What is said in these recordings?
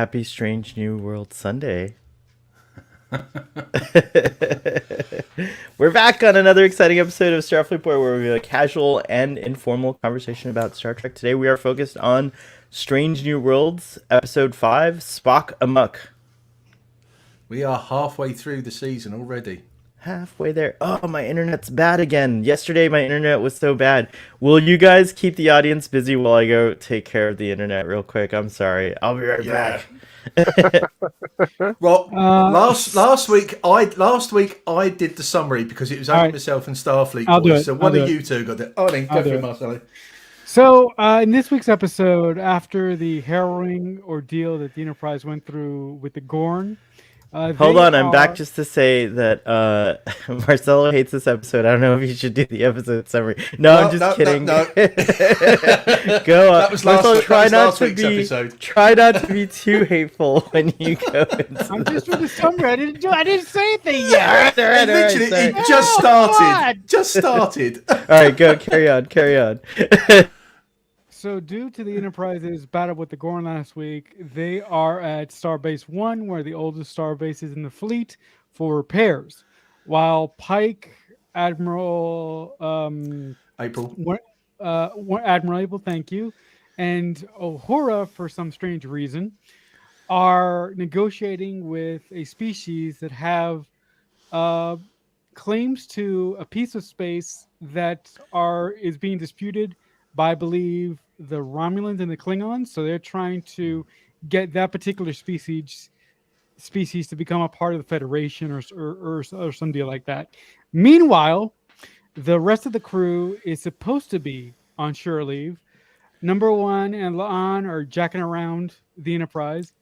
Happy Strange New World Sunday. We're back on another exciting episode of Starfleet Boy where we have a casual and informal conversation about Star Trek. Today we are focused on Strange New Worlds, Episode 5, Spock Amok. We are halfway through the season already. Halfway there. Oh, my internet's bad again. Yesterday my internet was so bad. Will you guys keep the audience busy while I go take care of the internet real quick? I'm sorry. I'll be right back. Well, last week I did the summary because it was only myself and Starfleet boys. So one of you two got it. Oh, then go for it, Marcelo. So in this week's episode, after the harrowing ordeal that the Enterprise went through with the Gorn, hold on, I'm back just to say that Marcelo hates this episode. I don't know if you should do the episode summary. No, I'm just kidding. No. Go on. That was last week's episode. Try not to be too hateful when you go into I'm just doing the summary. I didn't say anything yet. It just started. Just started. All right, go. Carry on. So due to the Enterprise's battle with the Gorn last week, they are at Starbase 1, where the oldest star base is in the fleet, for repairs. While Pike, Admiral April, Admiral April, thank you, and Uhura, for some strange reason, are negotiating with a species that have claims to a piece of space that is being disputed by, I believe, the Romulans and the Klingons. So they're trying to get that particular species to become a part of the Federation or some deal like that. Meanwhile, the rest of the crew is supposed to be on shore leave. Number One and La'an are jacking around the Enterprise,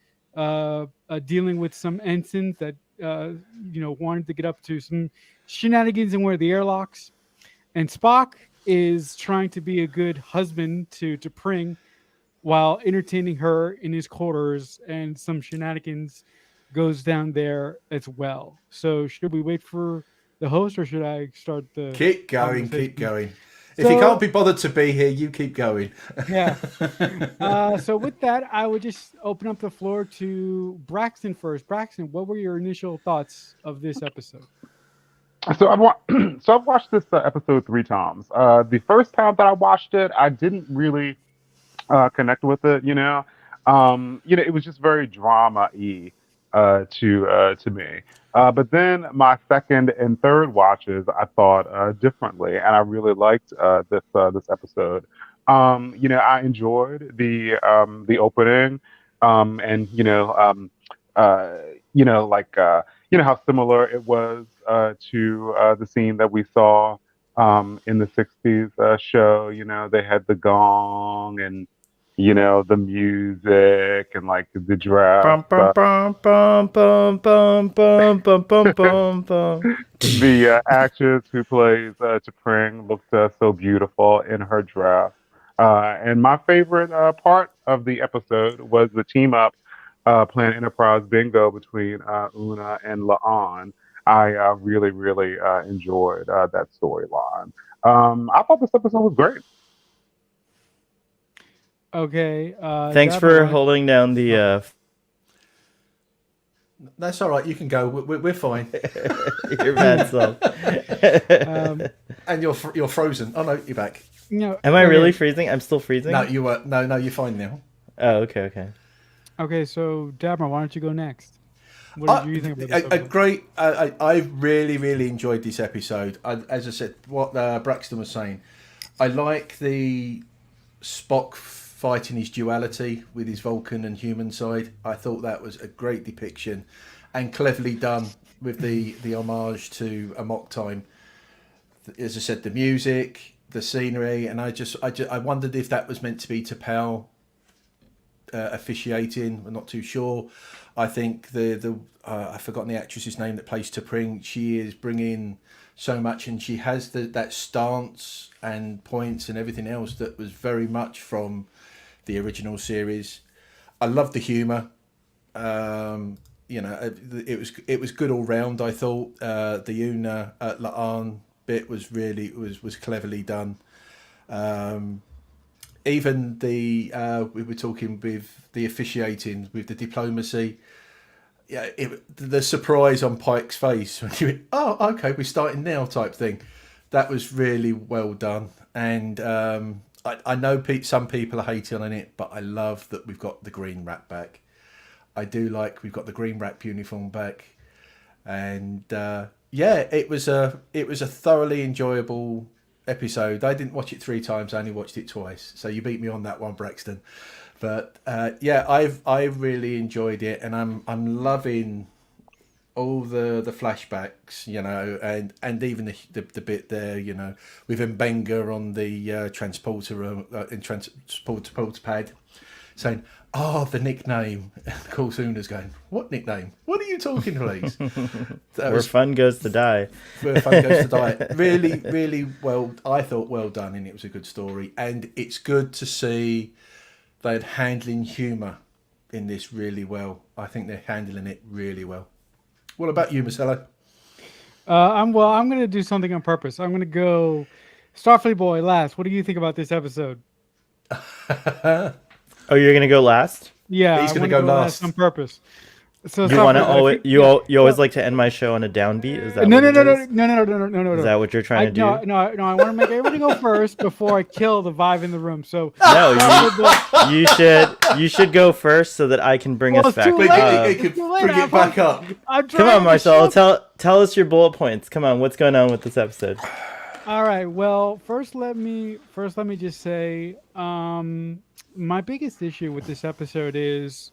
dealing with some ensigns that wanted to get up to some shenanigans in one of the airlocks. And Spock is trying to be a good husband to Pring while entertaining her in his quarters, and some shenanigans goes down there as well. So should we wait for the host, or should I start the... Keep going. If you can't be bothered to be here, you keep going. Yeah. So with that, I would just open up the floor to Braxton first. Braxton, what were your initial thoughts of this episode? So I've watched this episode 3 times. The first time that I watched it, I didn't really connect with it. It was just very drama-y to me. But then my second and third watches, I thought differently, and I really liked this episode. I enjoyed the opening, and how similar it was to the scene that we saw in the 60s show. They had the gong and, the music and like the draft. The actress who plays T'Pring looked so beautiful in her dress. And my favorite part of the episode was the team up playing Enterprise Bingo between Una and La'an. I really, really enjoyed that storyline. I thought this episode was great. Okay. Thanks for holding down the... That's all right. You can go. We're fine. You're bad self. And you're frozen. Oh, no, you're back. No. Am I really freezing? I'm still freezing? No, you were. No, you're fine now. Oh, okay. Okay, so Dabra, why don't you go next? What did you think about this episode? Great. I really, really enjoyed this episode. As I said, what Braxton was saying, I like the Spock fighting his duality with his Vulcan and human side. I thought that was a great depiction and cleverly done with the homage to Amok time. As I said, the music, the scenery, and I wondered if that was meant to be T'Pau officiating. I'm not too sure. I think I've forgotten the actress's name that plays T'Pring. She is bringing so much, and she has that stance and points and everything else that was very much from the original series. I love the humour. It was good all round. I thought the Una La'an bit was cleverly done. even the we were talking with the officiating, with the diplomacy. Yeah, the surprise on Pike's face when you went, oh, okay, we're starting now type thing. That was really well done. And I know some people are hating on it, but I love that we've got the green wrap back. I do like we've got the green wrap uniform back. And it was a thoroughly enjoyable episode. I didn't watch it 3 times, I only watched it twice. So you beat me on that one, Braxton. But I really enjoyed it, and I'm loving all the flashbacks, and even the bit there, with Mbenga on the transporter pad, saying, "Oh, the nickname." Of course, Una's going, "What nickname? What are you talking, please?" Where fun goes to die. Where fun goes to die. Really, really well. I thought well done, and it was a good story, and it's good to see they're handling humour in this really well. I think they're handling it really well. What about you, Marcelo? I'm going to do something on purpose. I'm going to go Starfleet Boy last. What do you think about this episode? Oh, you're going to go last? Yeah, he's going to go last on purpose. So you want to always you always like to end my show on a downbeat? Is that no. Is that what you're trying to do? No. I want to make everybody go first before I kill the vibe in the room. So no, you should go first so that I can bring us back. Bring it back up. Come on, Marcelo. Tell us your bullet points. Come on, what's going on with this episode? All right. Well, first let me just say, my biggest issue with this episode is,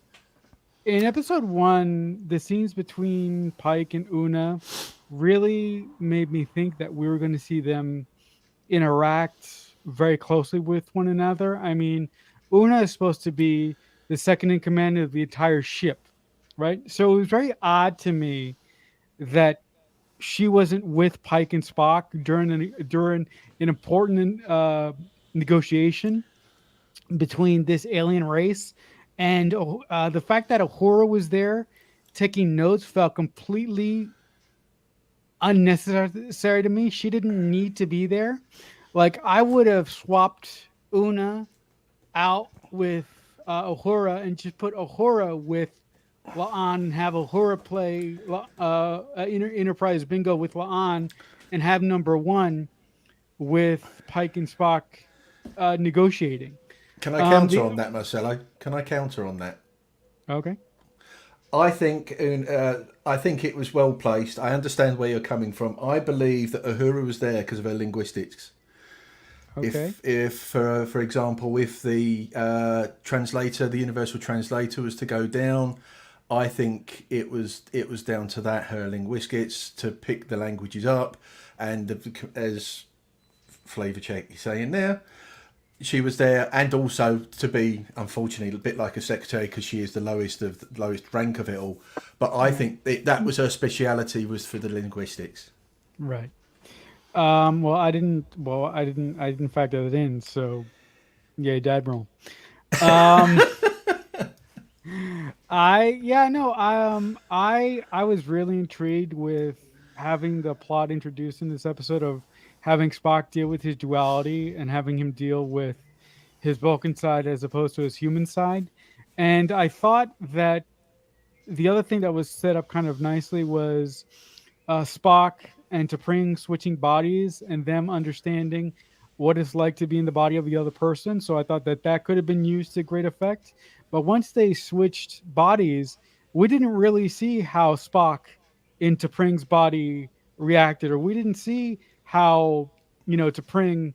in episode 1, the scenes between Pike and Una really made me think that we were going to see them interact very closely with one another. I mean, Una is supposed to be the second in command of the entire ship, right? So it was very odd to me that she wasn't with Pike and Spock during an important negotiation between this alien race. And the fact that Uhura was there taking notes felt completely unnecessary to me. She didn't need to be there. Like, I would have swapped Una out with Uhura and just put Uhura with La'an and have Uhura play Enterprise Bingo with La'an and have number 1 with Pike and Spock negotiating. Can I counter on that, Marcelo? Can I counter on that? Okay. I think it was well placed. I understand where you're coming from. I believe that Uhura was there because of her linguistics. Okay. If for example, if the translator, the universal translator, was to go down, I think it was down to that, her linguistics, to pick the languages up, and as Flavor Check is saying there, she was there, and also to be, unfortunately, a bit like a secretary, because she is the lowest rank of it all. But I think that was her speciality, was for the linguistics. Right. I didn't factor that in. So, yeah, dad wrong. I was really intrigued with having the plot introduced in this episode of having Spock deal with his duality and having him deal with his Vulcan side as opposed to his human side. And I thought that the other thing that was set up kind of nicely was Spock and T'Pring switching bodies and them understanding what it's like to be in the body of the other person. So I thought that could have been used to great effect. But once they switched bodies, we didn't really see how Spock in T'Pring's body reacted, or we didn't see how, T'Pring,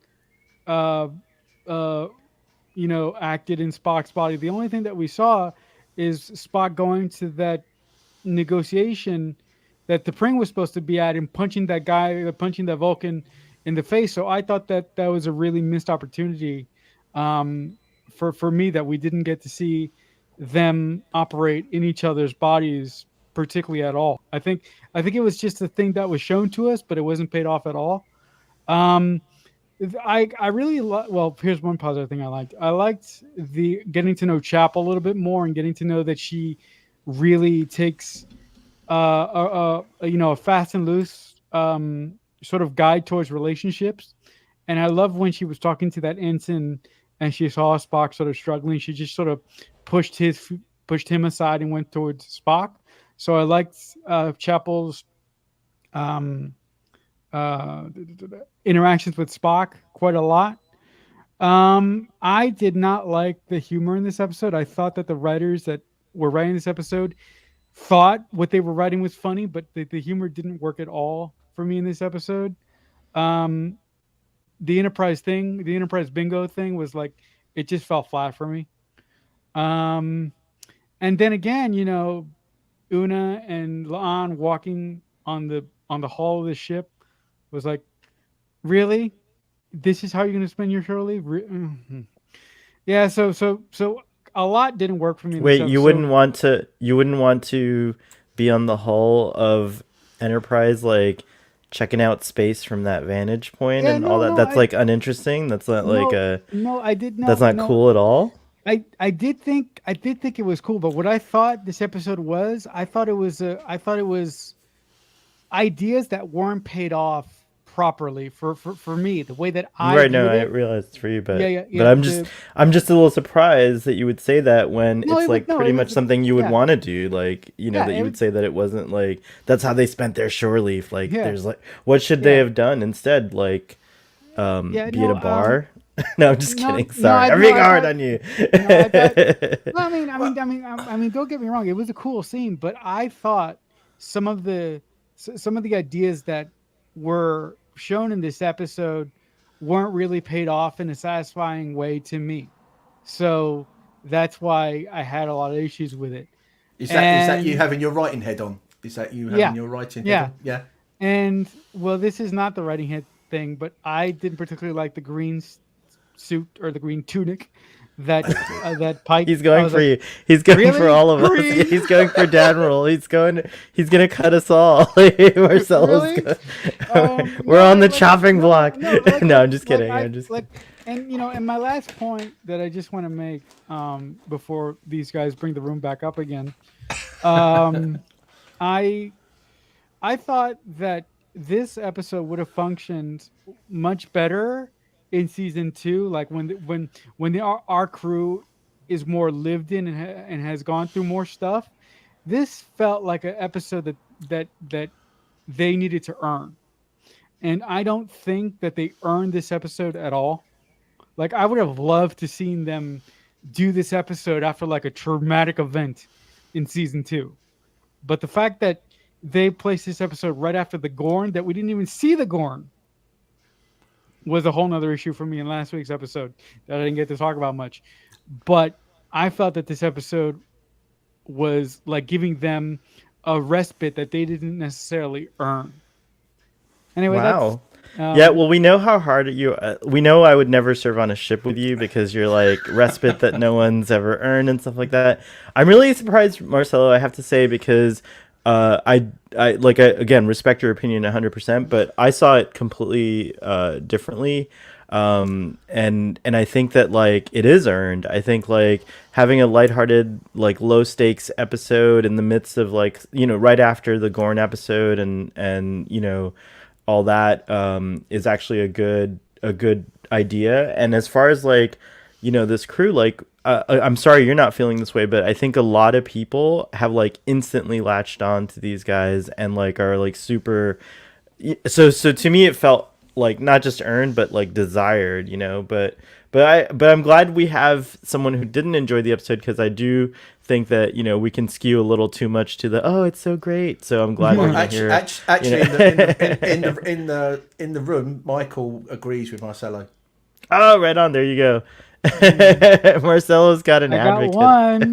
acted in Spock's body. The only thing that we saw is Spock going to that negotiation that T'Pring was supposed to be at and punching that Vulcan in the face. So I thought that was a really missed opportunity for me, that we didn't get to see them operate in each other's bodies particularly at all. I think it was just a thing that was shown to us, but it wasn't paid off at all. I really here's one positive thing I liked. I liked the getting to know Chap a little bit more and getting to know that she really takes a fast and loose sort of guide towards relationships. And I love when she was talking to that ensign and she saw Spock sort of struggling, she just sort of pushed him aside and went towards Spock. So I liked Chapel's um, uh, interactions with Spock quite a lot. I did not like the humor in this episode. I thought that the writers that were writing this episode thought what they were writing was funny, but the humor didn't work at all for me in this episode. Um, the Enterprise bingo thing was like, it just fell flat for me. Um, and then again, Una and Laan walking on the hull of the ship was like, really? This is how you're going to spend your shore leave? Yeah, so a lot didn't work for me. Wait, you wouldn't want to be on the hull of Enterprise, like checking out space from that vantage point and all that? No, That's like uninteresting. That's not no, I did not. That's not cool at all. I did think it was cool, but what I thought this episode was, I thought it was ideas that weren't paid off properly for me, the way that I right now I realize it's for you, but yeah, but I'm just a little surprised that you would say that when it's like pretty much something you would want to do, like that you would say that it wasn't like that's how they spent their shore leave. Like there's like, what should they have done instead? Like be at a bar. No, I'm just kidding. Sorry, I'm being hard on you. I mean, don't get me wrong. It was a cool scene, but I thought some of the ideas that were shown in this episode weren't really paid off in a satisfying way to me. So that's why I had a lot of issues with it. Is that you having your writing head on? Is that you having your writing head on? Yeah. And well, this is not the writing head thing, but I didn't particularly like the green suit or the green tunic that Pike. He's going for you. He's going for all of us. He's going for Dadmiral. He's gonna cut us all. Marcelo's we're on the chopping block. No, I'm just kidding. And my last point that I just want to make before these guys bring the room back up again, I thought that this episode would have functioned much better in season 2, like when our crew is more lived in and has gone through more stuff. This felt like an episode that they needed to earn, and I don't think that they earned this episode at all. Like, I would have loved to seen them do this episode after like a traumatic event in season 2, but the fact that they placed this episode right after the Gorn, that we didn't even see the Gorn, was a whole nother issue for me in last week's episode that I didn't get to talk about much. But I felt that this episode was like giving them a respite that they didn't necessarily earn. Anyway, wow. Yeah, well, we know how hard we know I would never serve on a ship with you because you're like respite that no one's ever earned and stuff like that. I'm really surprised, Marcelo, I have to say, because I again respect your opinion 100%, but I saw it completely differently, and I think that like it is earned. I think like having a lighthearted, like low stakes episode in the midst of like right after the Gorn episode and all that is actually a good idea. And as far as like this crew, like I'm sorry you're not feeling this way, but I think a lot of people have like instantly latched on to these guys and like are like super. So to me, it felt like not just earned, but like desired, But I'm glad we have someone who didn't enjoy the episode, because I do think that we can skew a little too much to the it's so great. So I'm glad we're here. Actually, in the room, Michael agrees with Marcelo. Oh, right on. There you go. Marcelo's got an advocate. Got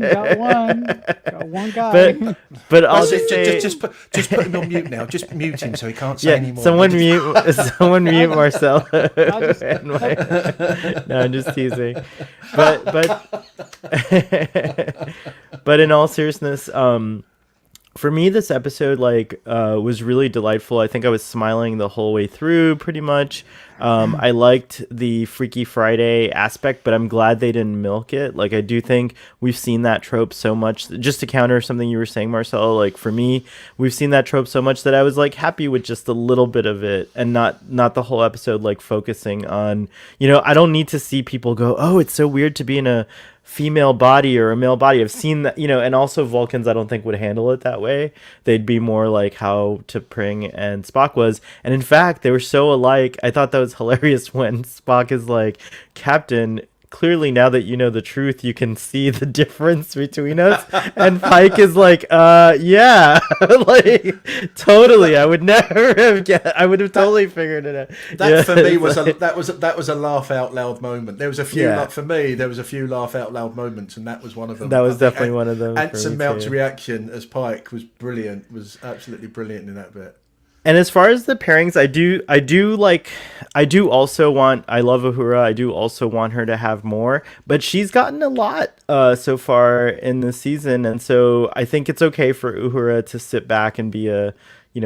one guy. But I'll say, just put him on mute now. Just mute him so he can't say anymore. Someone mute Marcelo. No, I'm just teasing. But in all seriousness, for me, this episode was really delightful. I think I was smiling the whole way through, pretty much. I liked the Freaky Friday aspect, but I'm glad they didn't milk it. Like, I do think we've seen that trope so much. Just to counter something you were saying, Marcelo, like for me, we've seen that trope so much that I was like happy with just a little bit of it, and not the whole episode. Like focusing on, I don't need to see people go, oh, it's so weird to be in a female body or a male body. I've seen that, and also Vulcans I don't think would handle it that way. They'd be more like how T'Pring and Spock was. And in fact, they were so alike. I thought that was hilarious when Spock is like, Captain, clearly now that you know the truth, you can see the difference between us. And Pike is like, yeah. Like, totally. I would never I would have totally figured it out. That for me was that was a laugh out loud moment. There was a few for me. There was a few laugh out loud moments, and that was one of them. That was definitely one of them. Anson Mount's reaction as Pike was brilliant. Was absolutely brilliant in that bit. And as far as the pairings, I love Uhura. I do also want her to have more, but she's gotten a lot so far in this season. And so I think it's okay for Uhura to sit back and be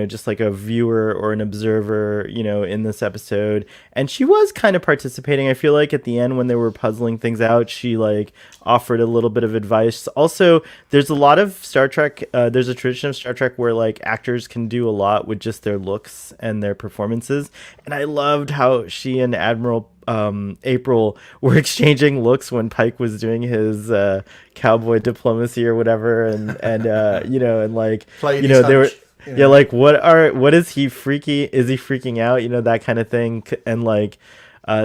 just like a viewer or an observer, in this episode. And she was kind of participating. I feel like at the end when they were puzzling things out, she like offered a little bit of advice. Also, there's a lot of Star Trek. There's a tradition of Star Trek where like actors can do a lot with just their looks and their performances. And I loved how she and Admiral April were exchanging looks when Pike was doing his cowboy diplomacy or whatever, and like Played they were. Yeah, like what is he freaking? Is he freaking out? That kind of thing. And like,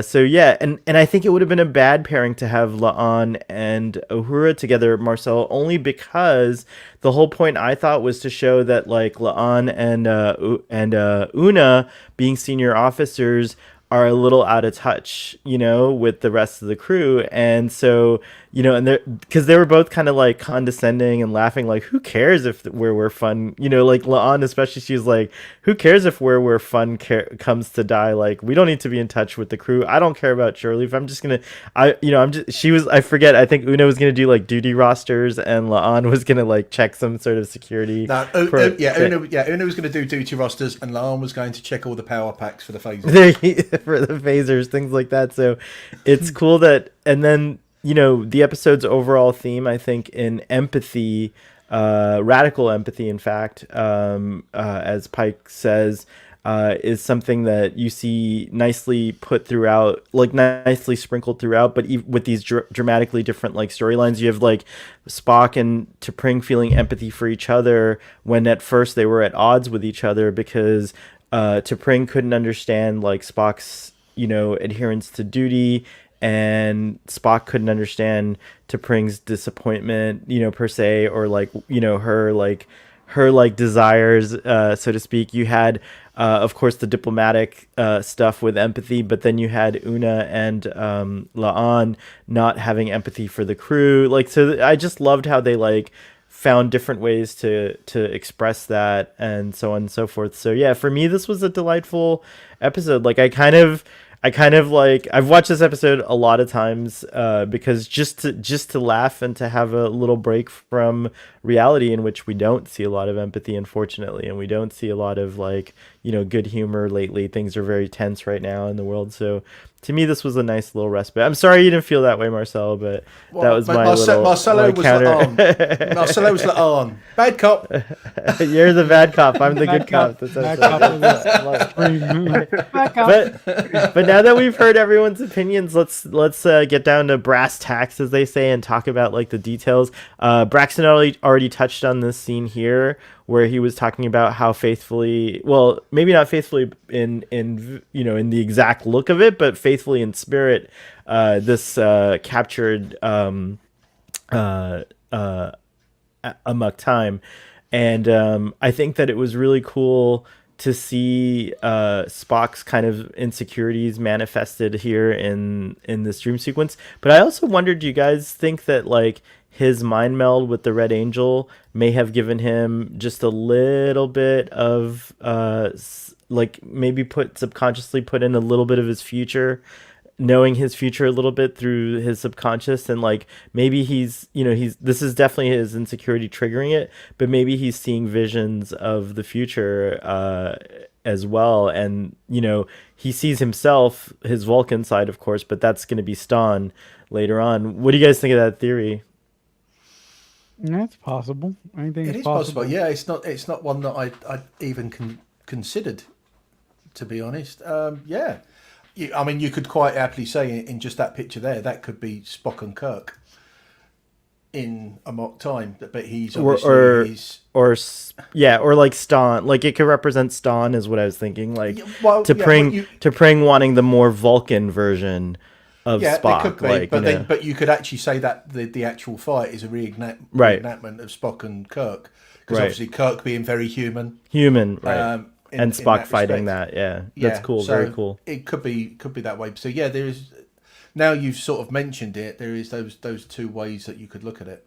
so yeah, and I think it would have been a bad pairing to have La'an and Uhura together, Marcel, only because the whole point I thought was to show that like La'an and Una being senior officers are a little out of touch, with the rest of the crew. And so, and because they were both kind of like condescending and laughing, like, who cares if we're fun, like La'an, especially, she's like, who cares if we're fun comes to die? Like, we don't need to be in touch with the crew. I don't care about Shirley. If I'm just going to, I forget, I think Una was going to do like duty rosters and La'an was going to like check some sort of security. Una was going to do duty rosters and La'an was going to check all the power packs for the phasers. For the phasers, things like that. So it's cool that, and then the episode's overall theme, I think, in empathy, radical empathy, in fact, as Pike says, is something that you see nicely put throughout, like nicely sprinkled throughout, but with these dramatically different like storylines. You have like Spock and T'Pring feeling empathy for each other when at first they were at odds with each other, because T'Pring couldn't understand like Spock's adherence to duty, and Spock couldn't understand T'Pring's disappointment per se, or like her desires, so to speak. You had of course the diplomatic stuff with empathy, but then you had Una and La'an not having empathy for the crew. Like, so I just loved how they like found different ways to express that, and so on and so forth. So yeah, for me, this was a delightful episode. Like, I kind of like, I've watched this episode a lot of times because just to laugh and to have a little break from reality, in which we don't see a lot of empathy, unfortunately, and we don't see a lot of like good humor lately. Things are very tense right now in the world. So to me, this was a nice little respite. I'm sorry you didn't feel that way, Marcel, but that was my Marcelo was counter. La'an. Marcelo was La'an. Bad cop. You're the bad cop. I'm the good cop. But now that we've heard everyone's opinions, let's get down to brass tacks, as they say, and talk about like the details. Braxton already touched on this scene here, where he was talking about how faithfully, well, maybe not faithfully in the exact look of it, but faithfully in spirit, this captured Amok time. And I think that it was really cool to see Spock's kind of insecurities manifested here in this dream sequence. But I also wondered, do you guys think that like his mind meld with the Red Angel may have given him just a little bit of like maybe subconsciously put in a little bit of his future knowing his future a little bit through his subconscious, and like maybe he's this is definitely his insecurity triggering it, but maybe he's seeing visions of the future as well, and he sees himself, his Vulcan side, of course, but that's going to be Ston later on. What do you guys think of that theory? That's possible. Anything It is is possible. Yeah, it's not one that I even considered, to be honest. Yeah, I mean, you could quite happily say in just that picture there that could be Spock and Kirk in Amok time, but he's obviously or like Ston, like it could represent Ston is what I was thinking, like to T'Pring wanting the more Vulcan version of Spock. Could be, like, but you could actually say that the actual fight is a reenactment of Spock and Kirk, because obviously Kirk being very human, right, and Spock fighting that. That's cool. So very cool. It could be that way. So yeah, there is. Now you've sort of mentioned it, there is those two ways that you could look at it.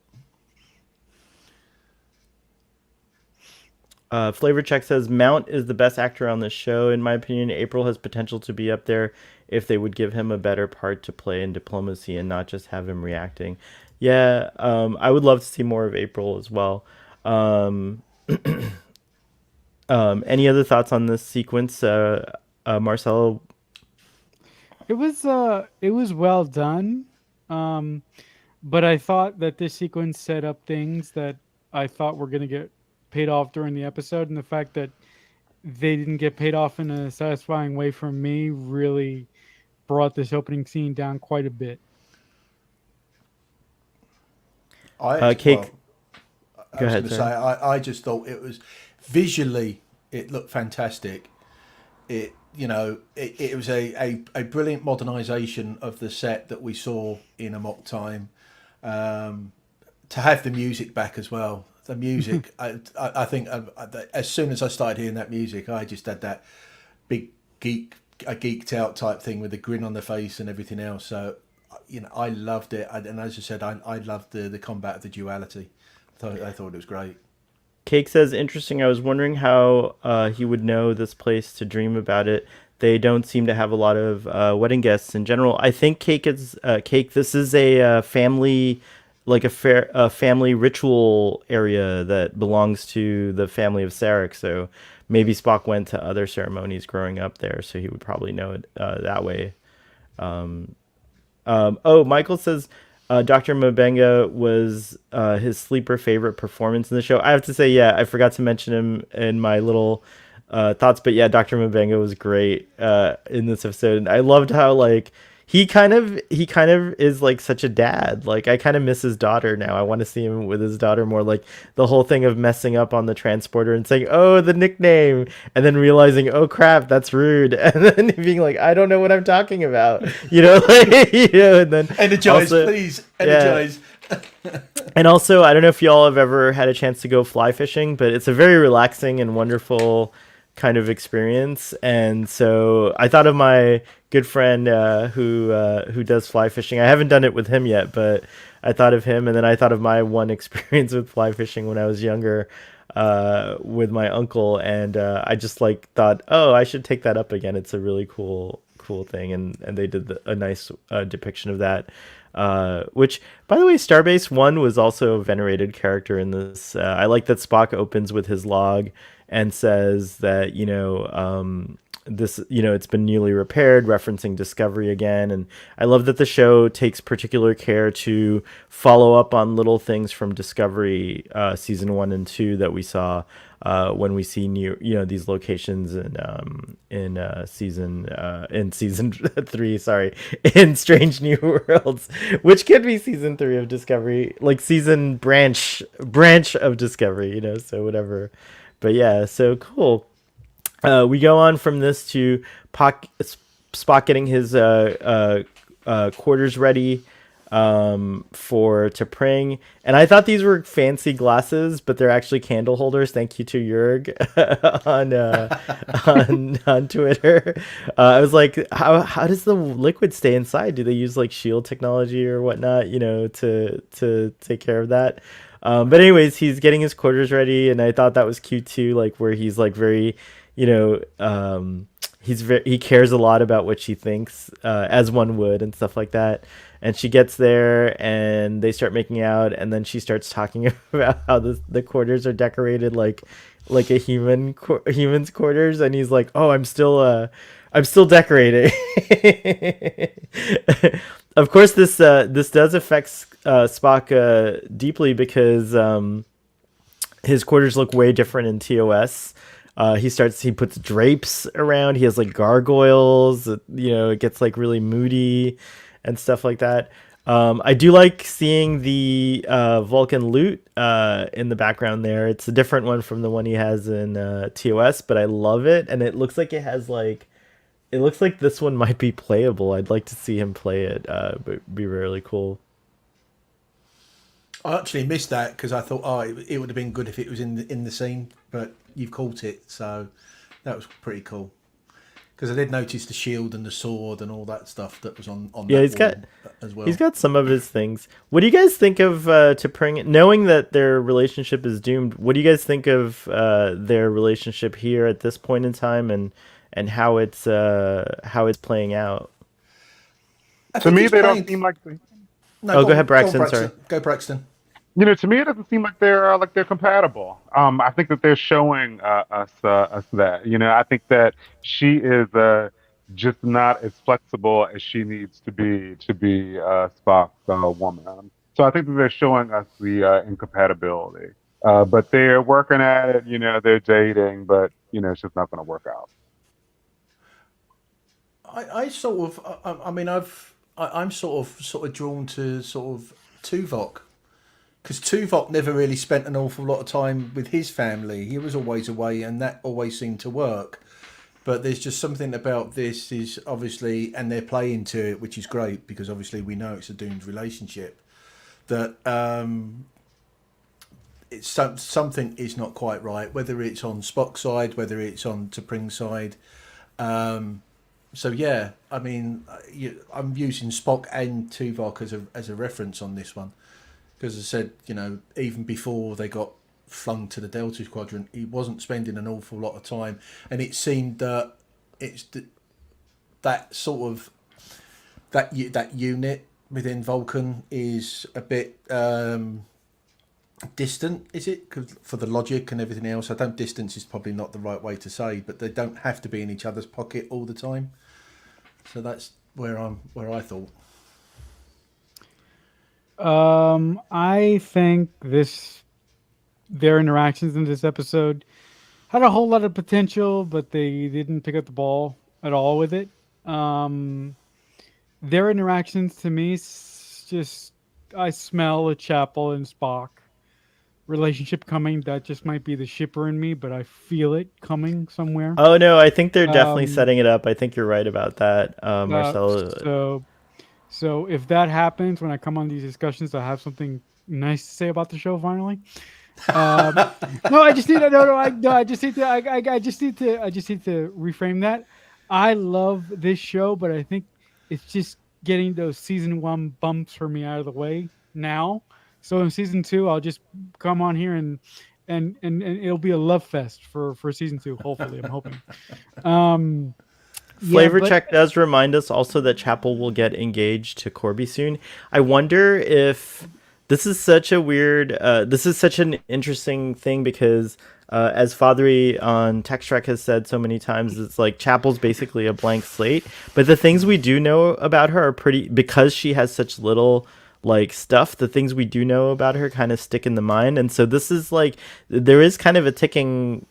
Flavor Check says Mount is the best actor on this show. In my opinion, April has potential to be up there if they would give him a better part to play in diplomacy and not just have him reacting. Yeah, I would love to see more of April as well. Any other thoughts on this sequence, Marcelo? It was well done, but I thought that this sequence set up things that I thought were going to get paid off during the episode, and the fact that they didn't get paid off in a satisfying way for me really brought this opening scene down quite a bit. Cake. Go ahead. I just thought it was visually, it looked fantastic. It was a brilliant modernisation of the set that we saw in Amok time. To have the music back as well. The music, I think, as soon as I started hearing that music, I just had that big geeked out type thing with a grin on the face and everything else. So, I loved it. And as I said, I loved the combat of the duality. I thought it was great. Cake says, interesting. I was wondering how he would know this place to dream about it. They don't seem to have a lot of wedding guests in general. I think Cake is Cake. This is a family, like a family ritual area that belongs to the family of Sarek. So maybe Spock went to other ceremonies growing up there, so he would probably know it that way. Michael says Dr. Mabenga was his sleeper favorite performance in the show. I have to say, yeah, I forgot to mention him in my little thoughts, but yeah, Dr. Mabenga was great in this episode. And I loved how like he kind of is like such a dad. Like I kind of miss his daughter now. I want to see him with his daughter more. Like the whole thing of messing up on the transporter and saying, "Oh, the nickname," and then realizing, "Oh crap, that's rude," and then being like, "I don't know what I'm talking about," like, and then energize, please, energize. Yeah. And also, I don't know if y'all have ever had a chance to go fly fishing, but it's a very relaxing and wonderful kind of experience. And so I thought of my good friend who does fly fishing. I haven't done it with him yet, but I thought of him, and then I thought of my one experience with fly fishing when I was younger with my uncle, and I just like thought, oh, I should take that up again. It's a really cool thing, and they did a nice depiction of that. Which, by the way, Starbase 1 was also a venerated character in this. I like that Spock opens with his log and says that, this, it's been newly repaired, referencing Discovery again. And I love that the show takes particular care to follow up on little things from Discovery season 1 and 2 that we saw when we see new, these locations in season 3, in Strange New Worlds, which could be season 3 of Discovery, like season branch of Discovery, so whatever. But yeah, so cool. We go on from this to Spock getting his quarters ready for T'Pring, and I thought these were fancy glasses, but they're actually candle holders. Thank you to Jurg on Twitter. I was like, how does the liquid stay inside? Do they use like shield technology or whatnot, to take care of that? But anyways, he's getting his quarters ready, and I thought that was cute too, like where he's like very, he cares a lot about what she thinks, as one would, and stuff like that. And she gets there, and they start making out, and then she starts talking about how the quarters are decorated like a human's quarters, and he's like, "Oh, I'm still decorating." Of course, this does affect Spock deeply because his quarters look way different in TOS. He puts drapes around. He has like gargoyles. It gets like really moody and stuff like that. I do like seeing the Vulcan loot in the background there. It's a different one from the one he has in TOS, but I love it, and it looks like it looks like this one might be playable. I'd like to see him play it. But be really cool. I actually missed that because I thought, it would have been good if it was in the scene, but you've caught it, so that was pretty cool. Because I did notice the shield and the sword and all that stuff that was on Yeah, that he's got wall as well. he's got some of his things. What do you guys think of T'Pring? Knowing that their relationship is doomed, what do you guys think of their relationship here at this point in time, and how it's playing out? I To think me, it's they playing- don't seem like No, Oh, go ahead, Braxton, sorry. Go, Braxton. to me, it doesn't seem like they're compatible. I think that they're showing us that. I think that she is just not as flexible as she needs to be Spock's woman. So I think that they're showing us the incompatibility. But they're working at it. They're dating, but it's just not going to work out. I sort of, I'm sort of drawn to sort of Tuvok, because Tuvok never really spent an awful lot of time with his family. He was always away, and that always seemed to work. But there's just something about this is obviously, and they're playing to it, which is great because obviously we know it's a doomed relationship. That it's something is not quite right, whether it's on Spock's side, whether it's on T'Pring's side. So yeah, I'm using Spock and Tuvok as a reference on this one, because as I said, even before they got flung to the Delta Squadron, he wasn't spending an awful lot of time, and it seemed that it's that sort of that unit within Vulcan is a bit distant, is it? 'Cause for the logic and everything else, I don't. Distance is probably not the right way to say, but they don't have to be in each other's pocket all the time. So that's where I thought. I think their interactions in this episode had a whole lot of potential, but they didn't pick up the ball at all with it. Their interactions to me, I smell a Chapel and Spock relationship coming. That just might be the shipper in me, but I feel it coming somewhere. Oh no, I think they're definitely setting it up. I think you're right about that, Marcelo. So if that happens when I come on these discussions, I have something nice to say about the show finally. No, I just need to. No, I just need to. I just need to reframe that. I love this show, but I think it's just getting those season 1 bumps for me out of the way now. So in season 2, I'll just come on here and it'll be a love fest for season 2. Hopefully, I'm hoping. Flavor Check does remind us also that Chapel will get engaged to Corby soon. I wonder if this is such a weird, this is such an interesting thing because as Fathery on Text Trek has said so many times, it's like Chapel's basically a blank slate. But the things we do know about her are pretty, because she has such little like stuff, the things we do know about her kind of stick in the mind. And so this is like, there is kind of a ticking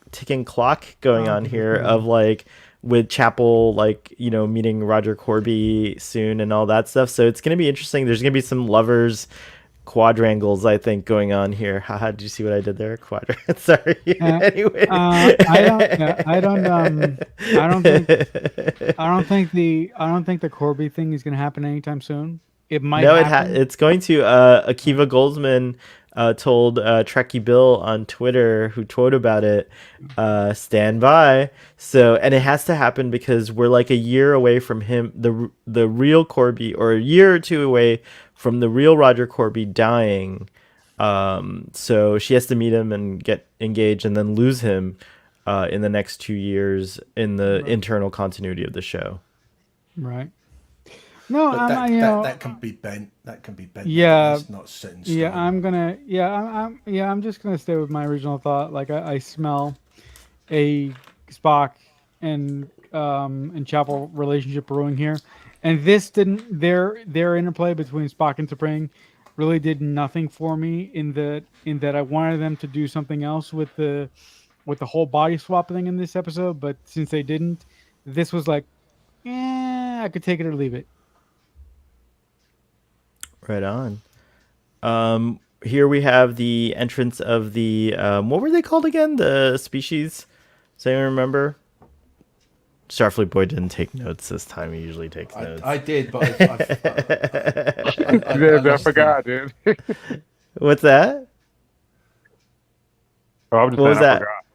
clock going on here of like, with Chapel, like, meeting Roger Corby soon and all that stuff. So it's going to be interesting. There's going to be some lovers quadrangles, I think, going on here. Haha, did you see what I did there? Quadrant. Sorry. Anyway. I don't think the Corby thing is going to happen anytime soon. It might. No, happen. it's going to. Akiva Goldsman told Trekkie Bill on Twitter, who tweeted about it, stand by. So, and it has to happen because we're like a year away from him, the real Corby, or a year or two away from the real Roger Corby dying. So she has to meet him and get engaged and then lose him in the next 2 years in the internal continuity of the show. Right. No, But that can be bent. That can be bent. Yeah. That's not set in stone. Yeah, I'm just gonna stay with my original thought. Like I smell a Spock and Chapel relationship brewing here, and this didn't. Their interplay between Spock and T'Pring really did nothing for me in that I wanted them to do something else with the whole body swap thing in this episode, but since they didn't, this was like, I could take it or leave it. Right on. Here we have the entrance of the what were they called again? The species. Does anyone remember? Starfleet Boy didn't take notes this time. He usually takes notes. I did, but I forgot, dude. What's that? Oh, I'm just What saying was I that? forgot.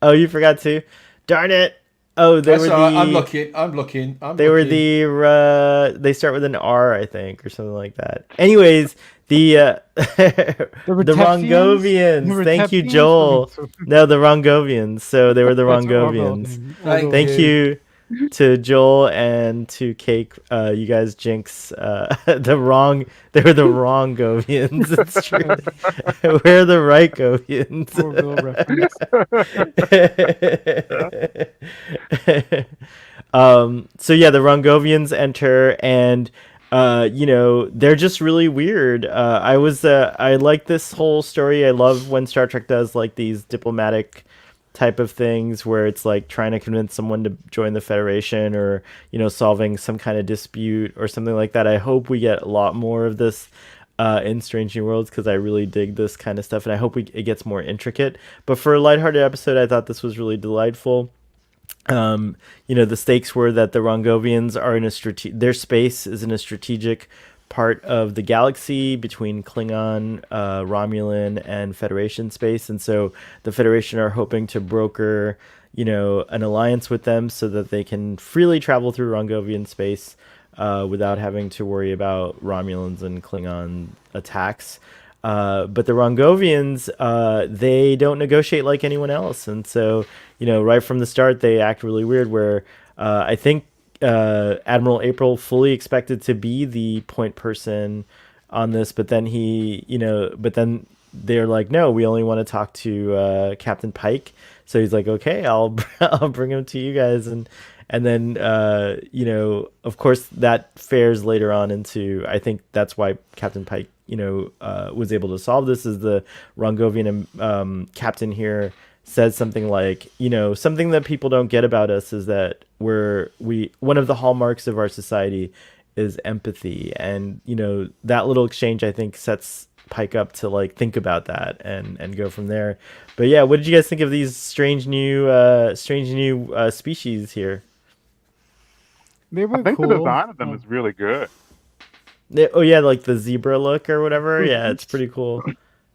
Oh, you forgot too. Darn it! Oh, they That's were the. all right. I'm looking. They were the. They start with an R, I think, or something like that. Anyways, the the Rongovians. Thank you, Joel. No, the Rongovians. So they were the Rongovians. Thank you to Joel and to Cake. You guys jinx they were the wrong Govians. It's true. We're the right Govians. So yeah, the Rongovians enter, and they're just really weird. I like this whole story. I love when Star Trek does like these diplomatic type of things where it's like trying to convince someone to join the Federation, or solving some kind of dispute or something like that. I hope we get a lot more of this in Strange New Worlds, because I really dig this kind of stuff, and I hope it gets more intricate. But for a lighthearted episode, I thought this was really delightful. The stakes were that the Rongovians are in their space is in a strategic part of the galaxy between Klingon, Romulan, and Federation space, and so the Federation are hoping to broker, an alliance with them so that they can freely travel through Rongovian space without having to worry about Romulans and Klingon attacks. But the Rongovians, they don't negotiate like anyone else, and so right from the start they act really weird. Where I think Admiral April fully expected to be the point person on this, but then but then they're like, no, we only want to talk to Captain Pike. So he's like, okay, I'll bring him to you guys, and then of course that fares later on into, I think that's why Captain Pike was able to solve this, is the Rongovian captain here says something like, something that people don't get about us is that one of the hallmarks of our society is empathy, and that little exchange I think sets Pike up to like think about that and go from there. But yeah, what did you guys think of these strange new species here? They were I think cool. the design of them is really good. Like the zebra look or whatever. Yeah, it's pretty cool.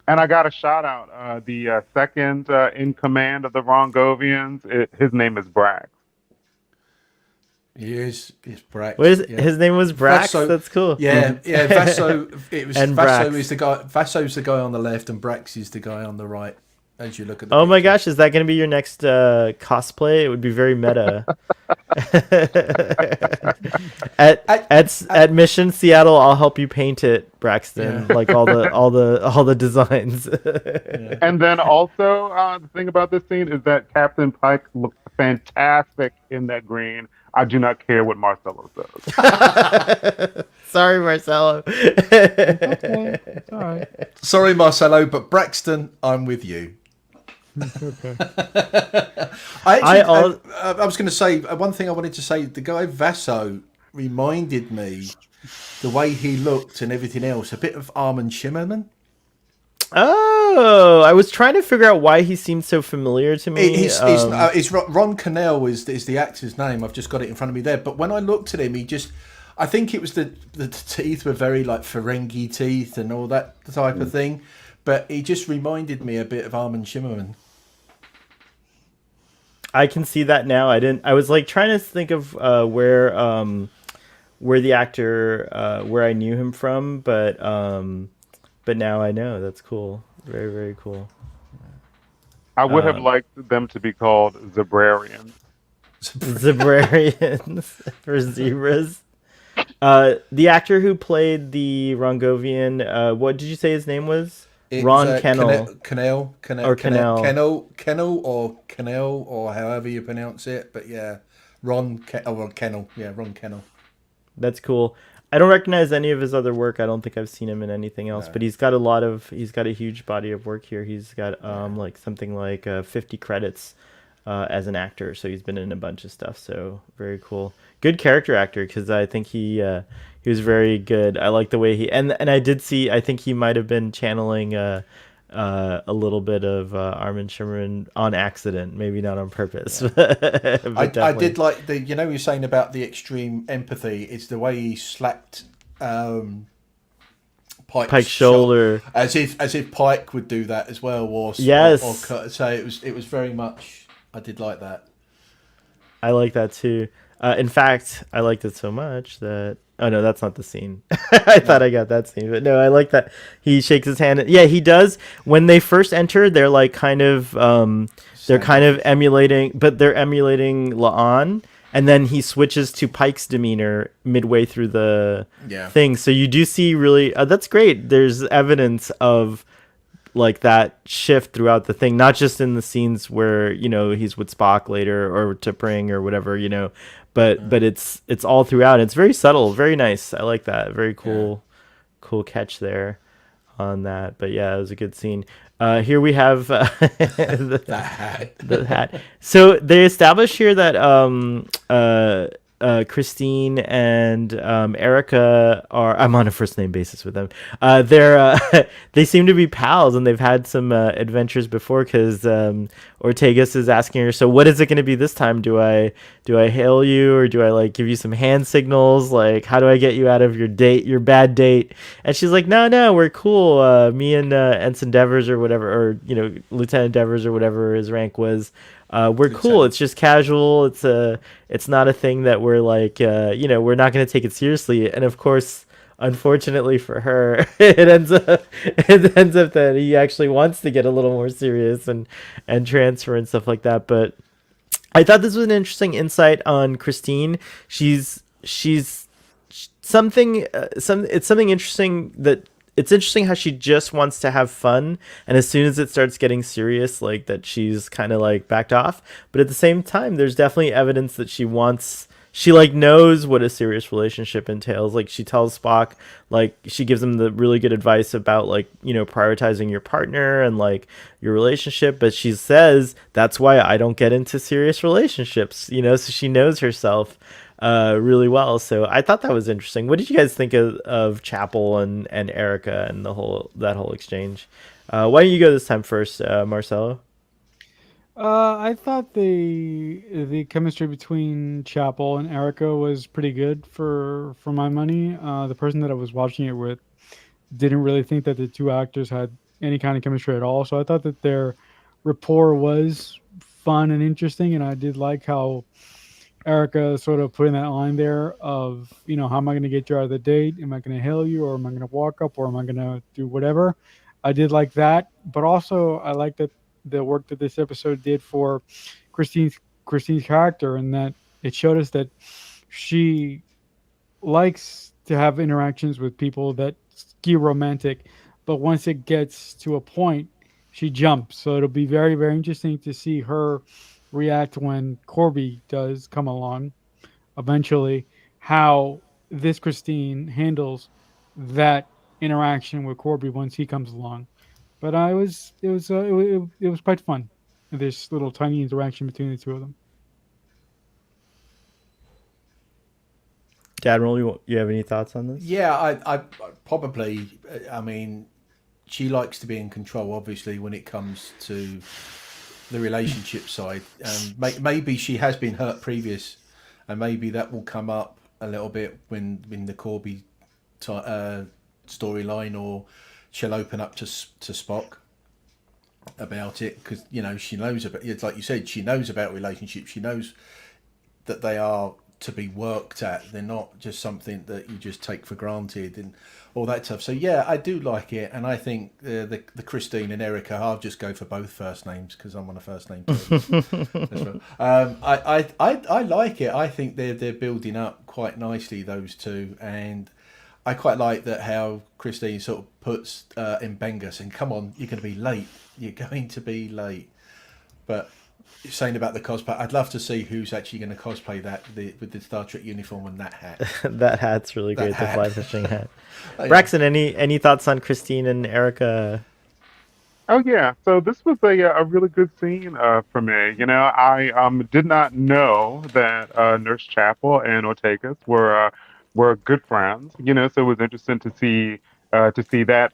And I got a shout out. The second in command of the Rongovians, his name is Brax. He is. It's Brax. His name was Brax. That's cool. Yeah. Vaso. It was. And Vaso Brax. is the guy. Vaso's the guy on the left, and Brax is the guy on the right. As you look at the. Oh my gosh, is that going to be your next cosplay? It would be very meta. at Mission Seattle, I'll help you paint it, Braxton. Yeah. Like all the designs. Yeah. And then also the thing about this scene is that Captain Pike looks fantastic in that green. I do not care what Marcelo says. Sorry, Marcelo. Okay, it's all right. Sorry, Marcelo, but Braxton, I'm with you. Okay. I was going to say one thing. I wanted to say, the guy Vaso reminded me, the way he looked and everything else, a bit of Armin Shimmerman. Oh, I was trying to figure out why he seemed so familiar to me. It's Ron Connell is the actor's name. I've just got it in front of me there. But when I looked at him, I think it was the teeth were very like Ferengi teeth and all that type of thing. But he just reminded me a bit of Armin Shimmerman. I can see that now. I was like trying to think of where the actor where I knew him from, but now I know. That's cool. Very, very cool. I would have Um, liked them to be called Zebrarians. Zebrarians for zebras. The actor who played the Rongovian, what did you say his name was? It was Ron Kennel or Kennel. Kennel or Kennel or however you pronounce it. But yeah, Kennel. Yeah, Ron Kennel. That's cool. I don't recognize any of his other work. I don't think I've seen him in anything else, No. but he's got a huge body of work here. He's got like something like 50 credits as an actor, so he's been in a bunch of stuff. So very cool. Good character actor because I think he was very good. I like the way and I did see. I think he might have been channeling a little bit of Armin Shimmerin on accident, maybe not on purpose. But I definitely. did like you're saying about the extreme empathy. It's the way he slapped Pike's shoulder. as if Pike would do that as well, Yes. so it was very much. I did like that. I like that too. In fact, I liked it so much that oh no, that's not the scene. I thought I got that scene, but no, I like that he shakes his hand. Yeah, he does. When they first enter, they're like kind of they're kind of emulating, but they're emulating La'an, and then he switches to Pike's demeanor midway through the Yeah. thing. So you do see really that's great. There's evidence of like that shift throughout the thing, not just in the scenes where he's with Spock later or to Pring or whatever, but it's all throughout. It's very subtle, very nice. I like that. Very cool catch there on that. But yeah, it was a good scene. Here we have That hat. the hat. So they establish here that Christine and Erica are. I'm on a first name basis with them. They seem to be pals, and they've had some adventures before. Because Ortegas is asking her, "So what is it going to be this time? Do I hail you, or do I like give you some hand signals? Like how do I get you out of your bad date?" And she's like, "No, we're cool. Me and Ensign Devers or whatever, or Lieutenant Devers or whatever his rank was." We're cool. It's just casual. It's not a thing that we're like, we're not going to take it seriously. And of course, unfortunately for her, it ends up that he actually wants to get a little more serious and transfer and stuff like that. But I thought this was an interesting insight on Christine. She's something, it's something interesting that it's interesting how she just wants to have fun, and as soon as it starts getting serious, like that she's kind of like backed off. But at the same time, there's definitely evidence that she like knows what a serious relationship entails. Like she tells Spock, like she gives him the really good advice about like prioritizing your partner and like your relationship. But she says that's why I don't get into serious relationships. So she knows herself really well. So I thought that was interesting. What did you guys think of Chapel and Erica and that whole exchange? Why don't you go this time first, Marcelo? I thought the chemistry between Chapel and Erica was pretty good for my money. The person that I was watching it with didn't really think that the two actors had any kind of chemistry at all. So I thought that their rapport was fun and interesting, and I did like how Erica sort of putting that line there of, how am I going to get you out of the date? Am I going to hail you, or am I going to walk up, or am I going to do whatever? I did like that, but also I like that the work that this episode did for Christine's character, and that it showed us that she likes to have interactions with people that skew romantic, but once it gets to a point, she jumps. So it'll be very, very interesting to see her react when Corby does come along eventually, how this Christine handles that interaction with Corby once he comes along. But it was quite fun. This little tiny interaction between the two of them. Admiral, you have any thoughts on this? Yeah, I probably. I mean, she likes to be in control, obviously, when it comes to the relationship side. Maybe she has been hurt previous, and maybe that will come up a little bit when the Corby storyline, or she'll open up to Spock about it, because she knows about. It's like you said, she knows about relationships. She knows that they are to be worked at. They're not just something that you just take for granted and all that stuff. So yeah, I do like it, and I think the Christine and Erica, I'll just go for both first names because I'm on a first name too. I like it. I think they're building up quite nicely, those two, and I quite like that how Christine sort of puts in Benga saying, "Come on, you're going to be late. You're going to be late." But saying about the cosplay, I'd love to see who's actually going to cosplay that with the Star Trek uniform and that hat. That hat's really great. The fly fishing hat. Braxton, any thoughts on Christine and Erica? Oh yeah, so this was a really good scene for me. You know, I did not know that Nurse Chapel and Ortegas were good friends. You know, so it was interesting to see that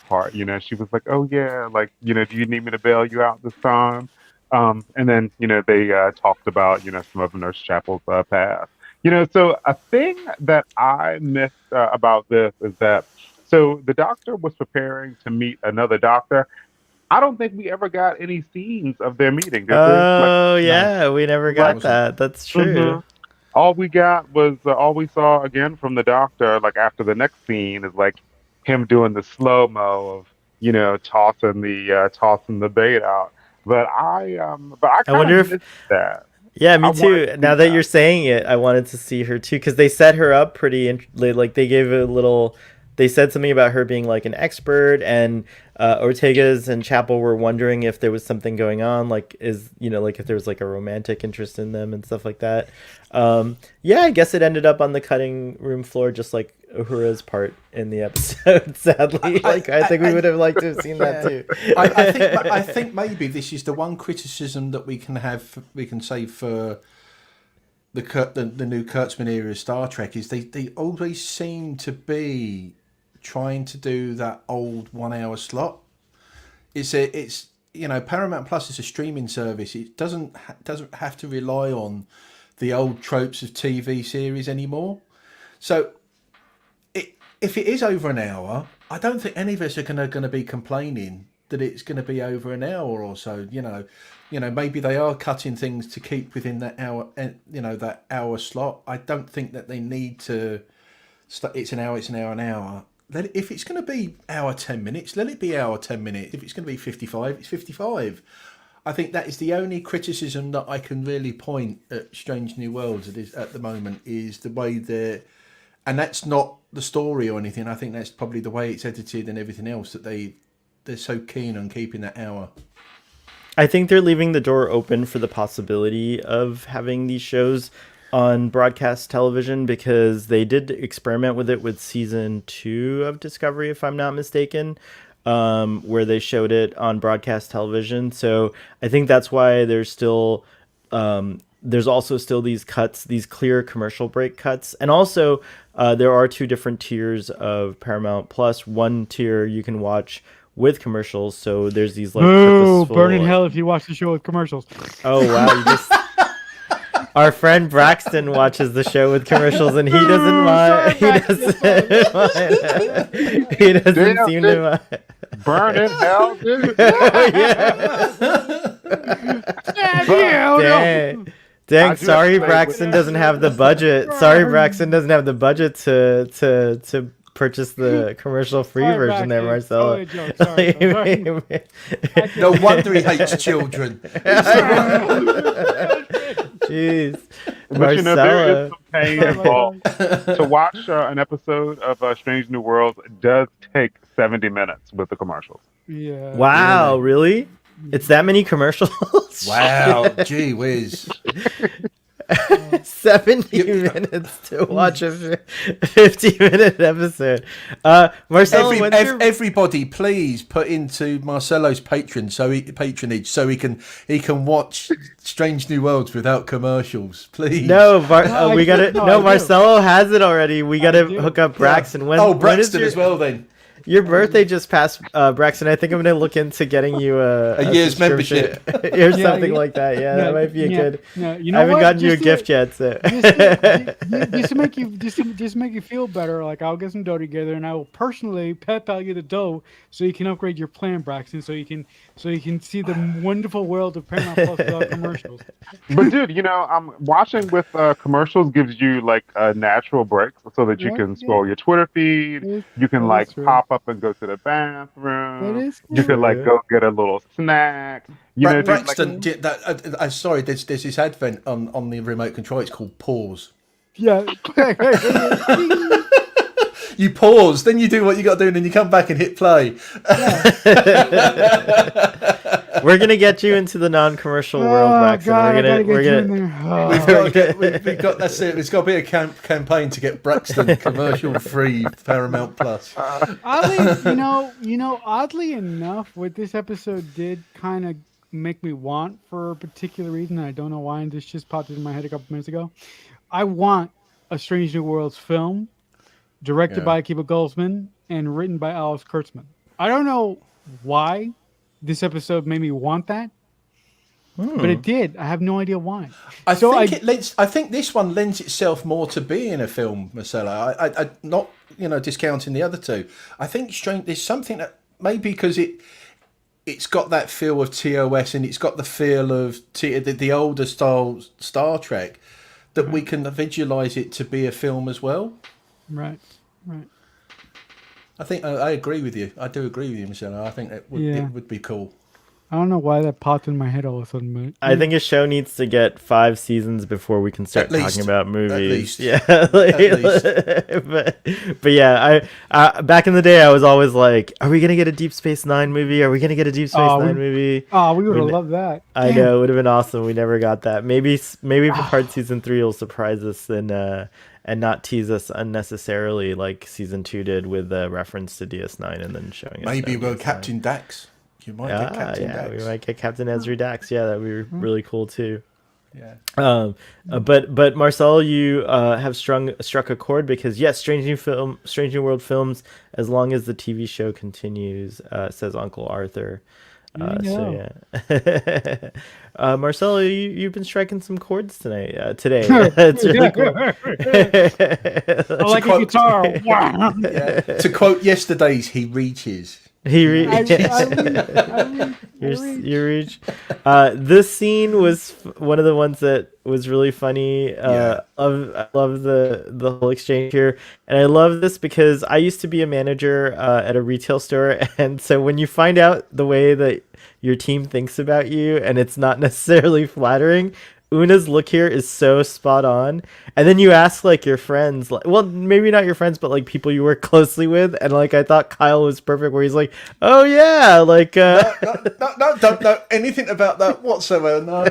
part. You know, she was like, "Oh yeah, like, you know, do you need me to bail you out this time?" And then, you know, they talked about, you know, some of Nurse Chapel's past. You know, so a thing that I missed about this is that, so the doctor was preparing to meet another doctor. I don't think we ever got any scenes of their meeting, did we? Oh Like, yeah, we never got that. That's true. mhm. All we got was all we saw again from the doctor, like after the next scene, is like him doing the slow mo of, you know, tossing the bait out. But I I kind wonder of if missed that. Yeah, me I too. wanted to see Now that that. you're saying it, I wanted to see her too because they set her up pretty. Like they gave a little. They said something about her being like an expert, and Ortegas and Chapel were wondering if there was something going on, like like if there was like a romantic interest in them and stuff like that. Yeah, I guess it ended up on the cutting room floor, just like Uhura's part in the episode. Sadly, I think we would have liked to have seen that too. I think maybe this is the one criticism that we can say for the new Kurtzman era of Star Trek is they always seem to be trying to do that old 1 hour slot. It's you know, Paramount Plus is a streaming service. It doesn't have to rely on the old tropes of TV series anymore. So if it is over an hour, I don't think any of us are going to be complaining that it's going to be over an hour or so. You know, maybe they are cutting things to keep within that hour, that hour slot. I don't think that they need to. It's an hour, an hour. If it's going to be hour 10 minutes, let it be hour 10 minutes. If it's going to be 55, it's 55. I think that is the only criticism that I can really point at Strange New Worlds at the moment is the way and that's not the story or anything. I think that's probably the way it's edited and everything else that they're so keen on keeping that hour. I think they're leaving the door open for the possibility of having these shows on broadcast television because they did experiment with it with season 2 of Discovery, if I'm not mistaken, where they showed it on broadcast television. So I think that's why there's also still these cuts, these clear commercial break cuts. And also there are 2 different tiers of Paramount Plus. One tier you can watch with commercials. So there's these like purposeful... burn in hell if you watch the show with commercials. Oh, wow. You just... Our friend Braxton watches the show with commercials, and he doesn't mind. He doesn't mind. He doesn't seem to mind. Burn in hell, dude. Dang, sorry Braxton doesn't have the budget. Sorry Braxton doesn't have the budget to purchase the commercial-free version there, Marcelo. No wonder he hates children. Jeez. But you know, there is some pain involved. To watch an episode of Strange New Worlds does take 70 minutes with the commercials. Yeah. Wow, really? It's that many commercials? Wow, gee whiz. 70 minutes to watch a 50-minute episode. Marcelo, everybody, please put into Marcelo's patronage so he can watch Strange New Worlds without commercials. Please. No, Marcelo has it already. We gotta hook up Braxton. Braxton as well then. Your birthday just passed, Braxton. I think I'm gonna look into getting you a year's subscription membership. or something like that. Yeah, that might be a good. You know I haven't what? gotten you a gift yet, so. just to make you just make you feel better, like I'll get some dough together and I will personally PayPal you the dough so you can upgrade your plan, Braxton, so you can see the wonderful world of Paramount Plus without commercials. But dude, watching with commercials gives you like a natural break so that you can scroll your Twitter feed. You can like pop up and go to the bathroom. You can like go get a little snack. Braxton, sorry, there's this advent on the remote control. It's called pause. Yeah. You pause, then you do what you got to do, and then you come back and hit play. We're gonna get you into the non-commercial world, Braxton. God, We've got that's it. It's got to be a campaign to get Braxton commercial-free Paramount Plus. Oddly enough, what this episode did kind of make me want for a particular reason. I don't know why, and this just popped into my head a couple minutes ago. I want a Strange New Worlds film directed by Akiva Goldsman and written by Alice Kurtzman. I don't know why this episode made me want that, but it did. I have no idea why. I think this one lends itself more to being a film, Marcella. I not discounting the other two. I think there's something that maybe because it's got that feel of TOS and it's got the feel of the older style Star Trek that we can visualize it to be a film as well. Right. I think I agree with you. I do agree with you, Michelle. I think it would be cool. I don't know why that popped in my head all of a sudden, but I think a show needs to get 5 seasons before we can start talking about movies. At least. Yeah, At least. but yeah, I back in the day, I was always like, "Are we gonna get a Deep Space Nine movie? Are we gonna get a Deep Space Nine movie?" Oh, we would have loved that. I know, it would have been awesome. We never got that. Maybe Picard season 3 will surprise us and not tease us unnecessarily like season 2 did with a reference to DS9 and then showing us. Maybe we'll Captain Dax. You might get Captain Dax. We might get Captain Ezri Dax. Yeah, that would be really cool too. Yeah. But Marcel, you have struck a chord because yes, Strange New World films, as long as the TV show continues, says Uncle Arthur. So yeah. Marcelo, you've been striking some chords today. It's really cool. I like a guitar. Wow. Yeah. To quote yesterday's, he reaches. You reach. This scene was one of the ones that was really funny. I love the whole exchange here, and I love this because I used to be a manager at a retail store, and so when you find out the way that your team thinks about you, and it's not necessarily flattering. Una's look here is so spot on. And then you ask like your friends, like, well, maybe not your friends, but like people you work closely with. And like, I thought Kyle was perfect where he's like, oh yeah, like, no, don't know anything about that whatsoever. No.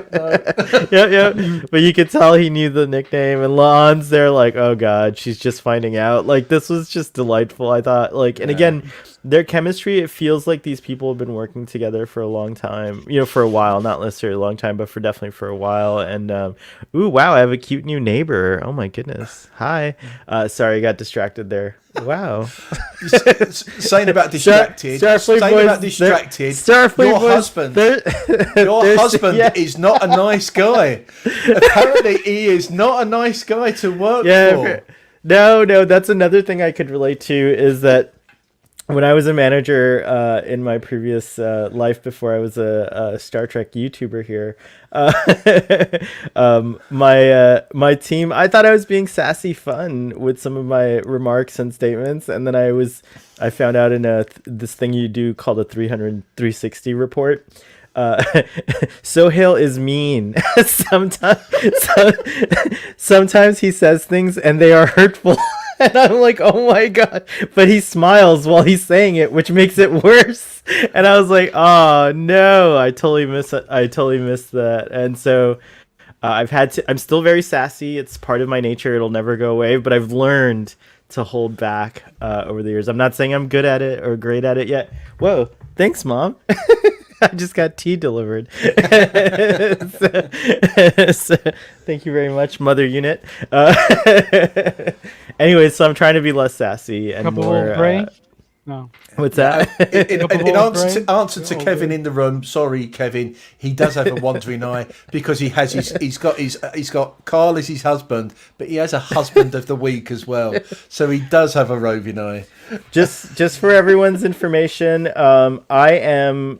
Yeah. But you could tell he knew the nickname, and Lon's there like, oh God, she's just finding out. Like, this was just delightful. I thought like, and again, their chemistry, it feels like these people have been working together for a long time, for a while, not necessarily a long time, but definitely for a while. And ooh, wow, I have a cute new neighbor. Oh my goodness. Hi. Sorry, I got distracted there. Wow. Saying about distracted. Starfleet your husband is not a nice guy. Apparently he is not a nice guy to work for. No, that's another thing I could relate to is that when I was a manager in my previous life before I was a Star Trek YouTuber here, my team, I thought I was being sassy fun with some of my remarks and statements, and then I found out in this thing you do called a 360 report. Sohail is mean. Sometimes he says things and they are hurtful. And I'm like, oh my God. But he smiles while he's saying it, which makes it worse. And I was like, oh no, I totally missed that. And so I'm still very sassy. It's part of my nature. It'll never go away, but I've learned to hold back over the years. I'm not saying I'm good at it or great at it yet. Whoa, thanks, Mom. I just got tea delivered. so thank you very much, Mother Unit. Anyway, so I'm trying to be less sassy and couple more. Old Grey. No. What's that? In answer to, answer Yeah, to all Kevin good. in the room, sorry, Kevin, he does have a wandering eye because he's got Carl as his husband, but he has a husband of the week as well, so he does have a roving eye. Just for everyone's information, I am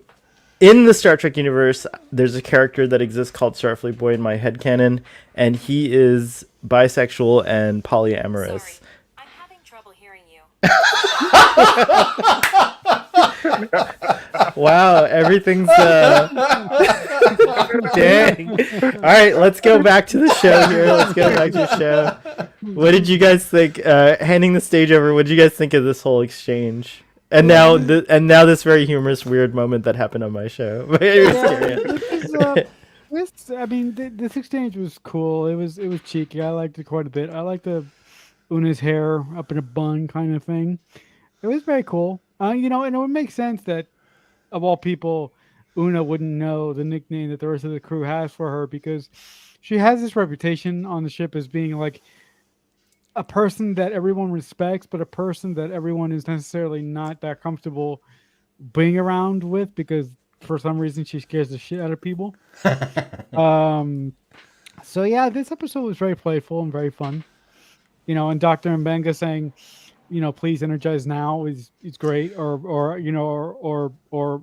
in the Star Trek universe. There's a character that exists called Starfleet Boy in my headcanon, and he is bisexual and polyamorous. Sorry, I'm having trouble hearing you. Wow, everything's dang. All right, let's go back to the show here. Let's go back to the show. What did you guys think? Handing the stage over. What did you guys think of this whole exchange? And now, this very humorous, weird moment that happened on my show. This exchange was cool. It was cheeky. I liked it quite a bit. I liked the Una's hair up in a bun kind of thing. It was very cool. And it would make sense that, of all people, Una wouldn't know the nickname that the rest of the crew has for her, because she has this reputation on the ship as being like a person that everyone respects, but a person that everyone is necessarily not that comfortable being around with, because for some reason she scares the shit out of people. So yeah, this episode was very playful and very fun. And Dr. Mbenga saying, please energize now is great, or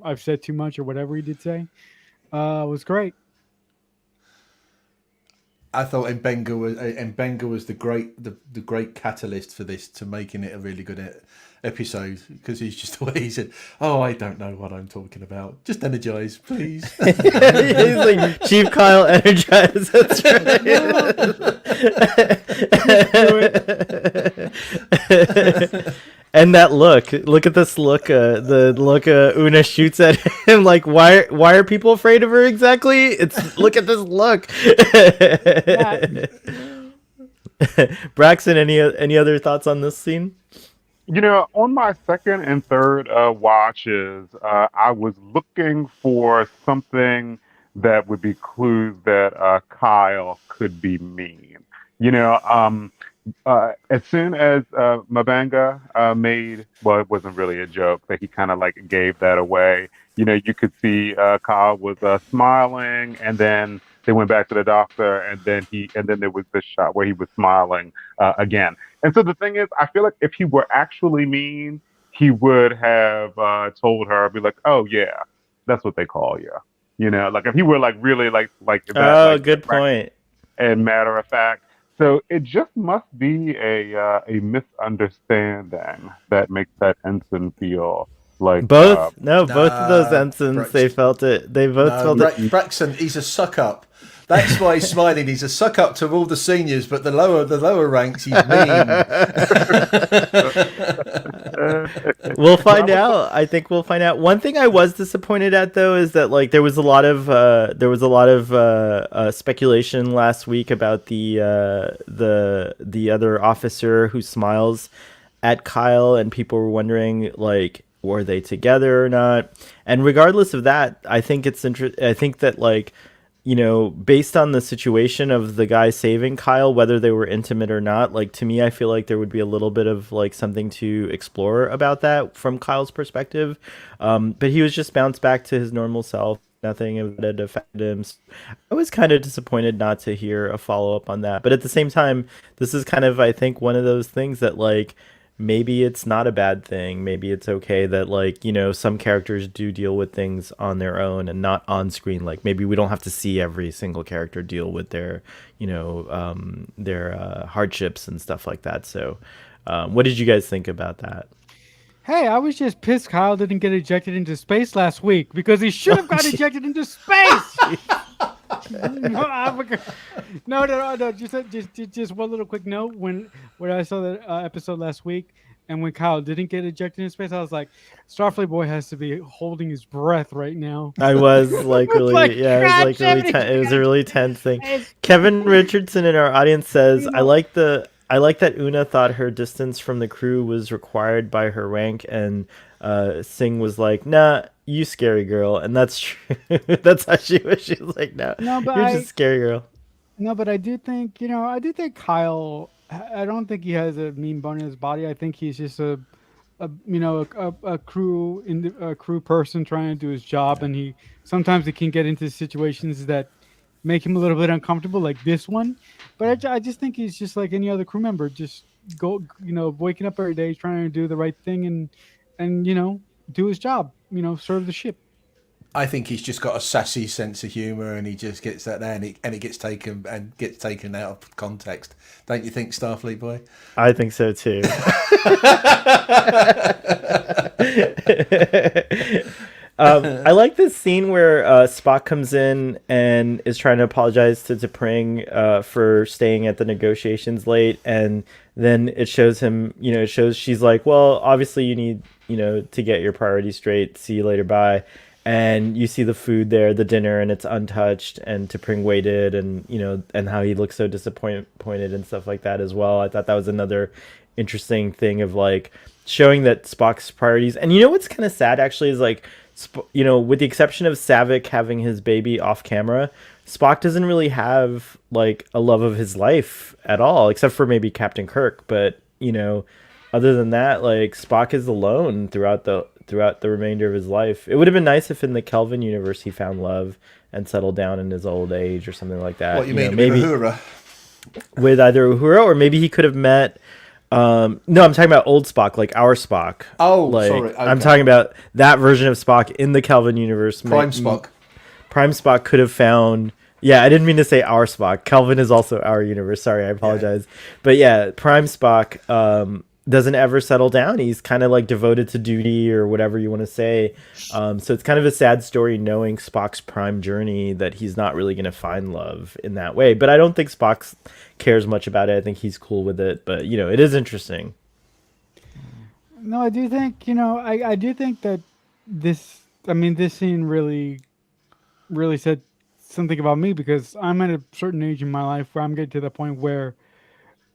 I've said too much, or whatever he did say, was great. I thought Mbenga was the great catalyst for this, to making it a really good episode, because he's just the way he said, "Oh, I don't know what I'm talking about. Just energize, please." He's like, Chief Kyle, energize. That's right. And that look at this look, the look Una shoots at him, like, why are people afraid of her exactly? Look at this look. Braxton, any other thoughts on this scene? On my second and third watches, I was looking for something that would be clues that Kyle could be mean. As soon as Mabanga made, well, it wasn't really a joke, but he kind of like gave that away. You could see Kyle was smiling, and then they went back to the doctor, and then there was this shot where he was smiling again. And so the thing is, I feel like if he were actually mean, he would have told her, be like, "Oh yeah, that's what they call you." Like if he were like really like that. Oh, like, good point. And matter of fact. So it just must be a misunderstanding that makes that ensign feel like both of those ensigns, Braxton. they felt it. They both felt it. Braxton, he's a suck up. That's why he's smiling. He's a suck up to all the seniors, but the lower ranks, he's mean. We'll find out. I think we'll find out. One thing I was disappointed at, though, is that like there was a lot of speculation last week about the other officer who smiles at Kyle, and people were wondering, like, were they together or not? And regardless of that, I think it's I think that, like, based on the situation of the guy saving Kyle, whether they were intimate or not, like, to me, I feel like there would be a little bit of like something to explore about that from Kyle's perspective. But he was just bounced back to his normal self. Nothing had affected him. I was kind of disappointed not to hear a follow up on that. But at the same time, this is kind of, I think, one of those things that, like, maybe it's not a bad thing. Maybe it's okay that, like, some characters do deal with things on their own and not on screen. Like, maybe we don't have to see every single character deal with their hardships and stuff like that. So what did you guys think about that? Hey, I was just pissed Kyle didn't get ejected into space last week, because he should have got ejected into space. No. Just one little quick note. When I saw the episode last week, and when Kyle didn't get ejected into space, I was like, Starfleet Boy has to be holding his breath right now. I was like really, like, yeah, it was like really tense. It was a really tense thing. Kevin Richardson in our audience says, I like that Una thought her distance from the crew was required by her rank, and Singh was like, "Nah, you scary girl," and that's true. That's how she was. She was like, "No, but you're just scary girl." No, but I do think Kyle. I don't think he has a mean bone in his body. I think he's just a a crew person trying to do his job, and he can get into situations that make him a little bit uncomfortable, like this one. But I just think he's just like any other crew member, just waking up every day trying to do the right thing and do his job, serve the ship. I think he's just got a sassy sense of humour, and he just gets that there, and it gets taken out of context. Don't you think, Starfleet boy? I think so too. I like this scene where Spock comes in and is trying to apologize to T'Pring for staying at the negotiations late, and then it shows him, it shows she's like, well, obviously you need, to get your priorities straight. See you later, bye. And you see the food there, the dinner, and it's untouched, and T'Pring waited, and and how he looks so disappointed and stuff like that as well. I thought that was another interesting thing of like showing that Spock's priorities. And what's kind of sad actually is like, with the exception of Savick having his baby off camera, Spock doesn't really have like a love of his life at all, except for maybe Captain Kirk. But other than that, like Spock is alone throughout the remainder of his life. It would have been nice if in the Kelvin universe he found love and settled down in his old age or something like that. What you mean, maybe Uhura? With either Uhura, or maybe he could have met. No, I'm talking about old Spock, like our Spock. Oh, like, sorry. Okay. I'm talking about that version of Spock in the Kelvin universe. Prime Spock. Prime Spock could have found. Yeah, I didn't mean to say our Spock. Kelvin is also our universe. Sorry, I apologize. Yeah. But yeah, Prime Spock doesn't ever settle down. He's kind of like devoted to duty or whatever you want to say. So it's kind of a sad story knowing Spock's prime journey, that he's not really going to find love in that way. But I don't think Spock cares much about it. I think he's cool with it. But, it is interesting. No, I do think, I do think that this scene really, really said something about me, because I'm at a certain age in my life where I'm getting to the point where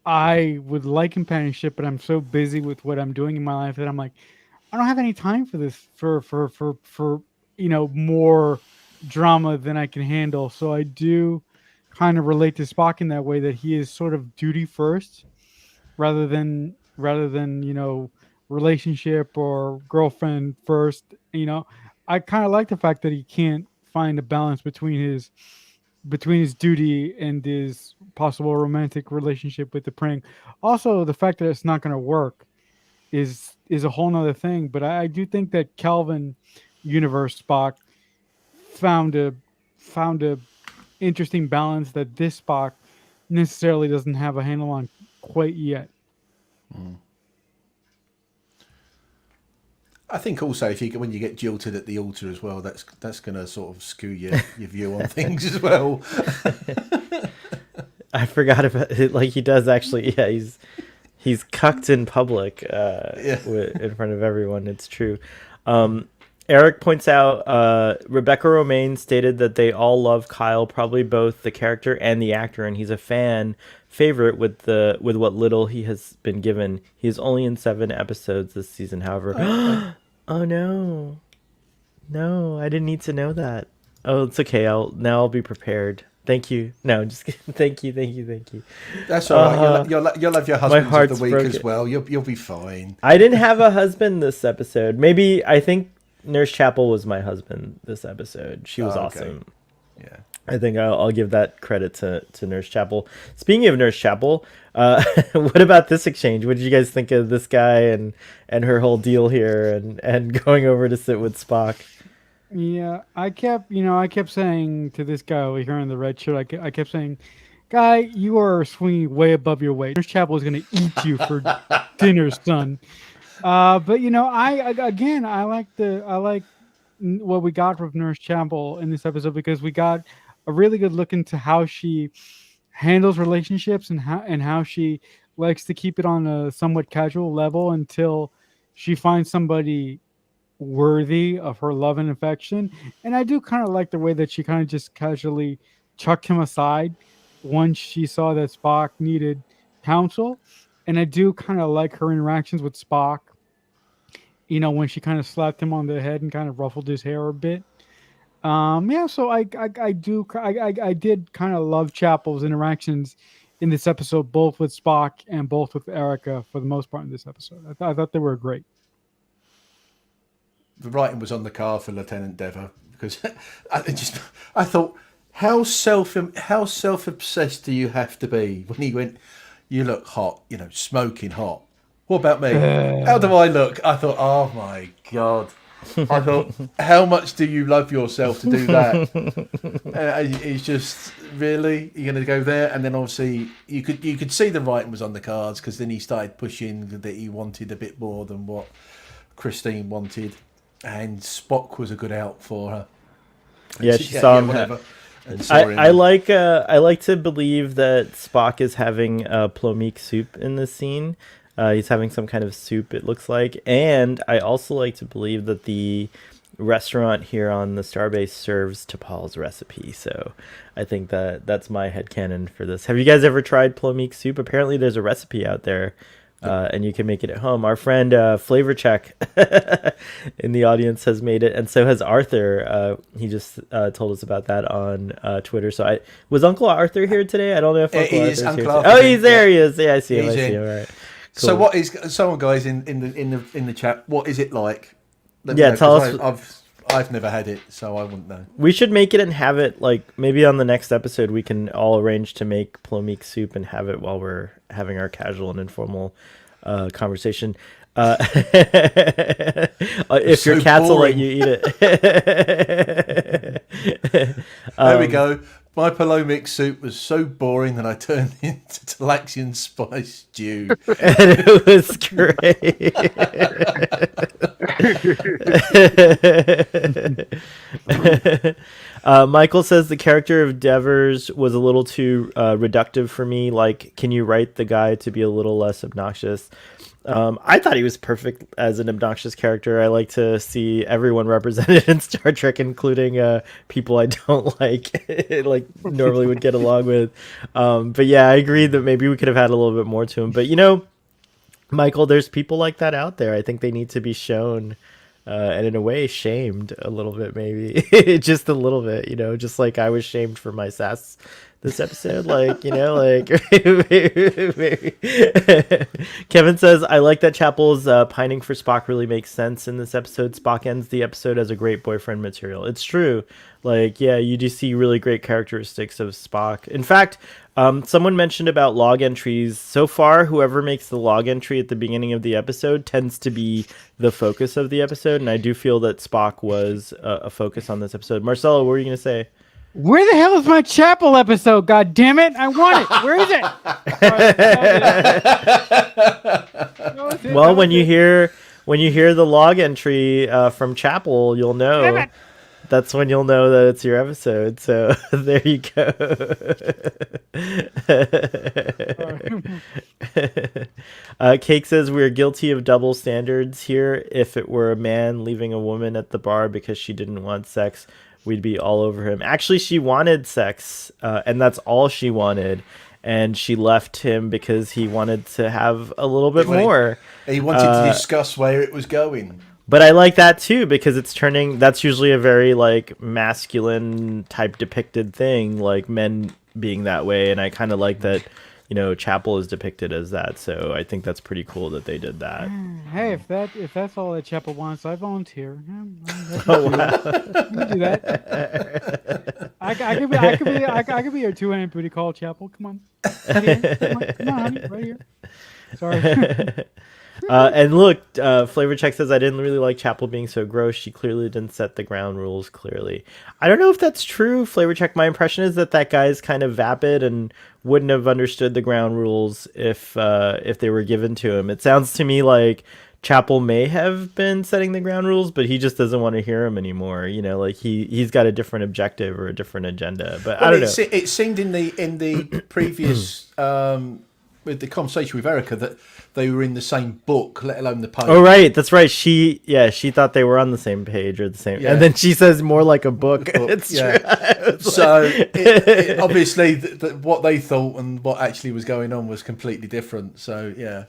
I would like companionship, but I'm so busy with what I'm doing in my life that I'm like, I don't have any time for this, for more drama than I can handle. So I do kind of relate to Spock in that way, that he is sort of duty first rather than relationship or girlfriend first. I kind of like the fact that he can't find a balance between his duty and his possible romantic relationship with the T'Pring. Also, the fact that it's not going to work is a whole nother thing. But I do think that Kelvin universe Spock found a interesting balance that this Spock necessarily doesn't have a handle on quite yet. I think also when you get jilted at the altar as well, that's going to sort of skew your view on things as well. I forgot about it. Like, he does actually. Yeah, he's cucked in public in front of everyone. It's true. Eric points out Rebecca Romaine stated that they all love Kyle, probably both the character and the actor, and he's a fan favorite with what little he has been given. He is only in 7 episodes this season, however. Oh no, I didn't need to know that. Oh, it's okay. I'll be prepared. Thank you. No, just kidding. Thank you. That's all right. You'll have your husband of the week broken. As well. You'll be fine. I didn't have a husband this episode. Maybe I think Nurse Chapel was my husband this episode. She was awesome. Yeah. I think I'll give that credit to Nurse Chapel. Speaking of Nurse Chapel, what about this exchange? What did you guys think of this guy and her whole deal here and going over to sit with Spock? Yeah, I kept saying to this guy over here in the red shirt, I kept saying, guy, you are swinging way above your weight. Nurse Chapel is going to eat you for dinner, son. But I like what we got from Nurse Chapel in this episode, because we got a really good look into how she handles relationships and how she likes to keep it on a somewhat casual level until she finds somebody worthy of her love and affection. And I do kind of like the way that she kind of just casually chucked him aside once she saw that Spock needed counsel. And I do kind of like her interactions with Spock, when she kind of slapped him on the head and kind of ruffled his hair a bit. So I did kind of love Chapel's interactions in this episode, both with Spock and both with Erica for the most part in this episode. I thought they were great. the writing was on the card for Lieutenant Dever, because I thought, how self obsessed do you have to be when he went, you look hot, smoking hot. What about me? How do I look? I thought, oh my God. I thought, how much do you love yourself to do that? It's just, really, you're going to go there? And then obviously you could see the writing was on the cards, because then he started pushing that he wanted a bit more than what Christine wanted, and Spock was a good out for her. Yeah, she saw him. Whatever. I like to believe that Spock is having plomeek soup in this scene. He's having some kind of soup, it looks like. And I also like to believe that the restaurant here on the Starbase serves T'Pol's recipe. So I think that's my headcanon for this. Have you guys ever tried plomeek soup? Apparently there's a recipe out there, and you can make it at home. Our friend Flavor Check in the audience has made it, and so has Arthur. He just told us about that on Twitter. So was Uncle Arthur here today? I don't know if Uncle Arthur's here today. Oh, he's there. He is. Yeah, I see him. I see him. All right. Cool. So what is someone, guys, in the chat? What is it like? Tell us. I've never had it, so I wouldn't know. We should make it and have it, like, maybe on the next episode we can all arrange to make plomeek soup and have it while we're having our casual and informal conversation. If your cats will let you eat it. There we go. My plomeek soup was so boring that I turned into Talaxian spice stew. And it was great. Michael says the character of Devers was a little too reductive for me. Like, can you write the guy to be a little less obnoxious? I thought he was perfect as an obnoxious character. I like to see everyone represented in Star Trek, including people I don't like normally would get along with. But yeah, I agree that maybe we could have had a little bit more to him. But Michael, there's people like that out there. I think they need to be shown, and in a way shamed a little bit, maybe just a little bit, just like I was shamed for my sass this episode, maybe. Kevin says, I like that Chapel's pining for Spock really makes sense in this episode. Spock ends the episode as a great boyfriend material. It's true. You do see really great characteristics of Spock. In fact, someone mentioned about log entries. So far, whoever makes the log entry at the beginning of the episode tends to be the focus of the episode, and I do feel that Spock was a focus on this episode. Marcelo, what were you going to say? Where the hell is my Chapel episode? God damn it! I want it. Where is it? Well, when you hear the log entry from Chapel, you'll know. That's when you'll know that it's your episode. So there you go. Cake says we're guilty of double standards here. If it were a man leaving a woman at the bar because she didn't want sex, we'd be all over him. Actually, she wanted sex, and that's all she wanted. And she left him because he wanted to have a little bit more. He wanted to discuss where it was going. But I like that too, because that's usually a very masculine type depicted thing, like men being that way. And I kind of like that, Chapel is depicted as that. So I think that's pretty cool that they did that. Hey, if that's all that Chapel wants, I volunteer. Oh, wow. I can do that. I could be your two-handed booty call, Chapel. Come on. Come on, honey, right here. Sorry. And look, Flavor Check says, I didn't really like Chapel being so gross. She clearly didn't set the ground rules clearly. I don't know if that's true, Flavor Check. My impression is that guy's kind of vapid and wouldn't have understood the ground rules if they were given to him. It sounds to me like Chapel may have been setting the ground rules, but he just doesn't want to hear him anymore. He's got a different objective or a different agenda. But I don't know. It seemed in the previous with the conversation with Erica that they were in the same book, let alone the poem. Oh, right. That's right. She thought they were on the same page or the same. Yeah. And then she says more like a book. It's true. So obviously what they thought and what actually was going on was completely different. So, yeah.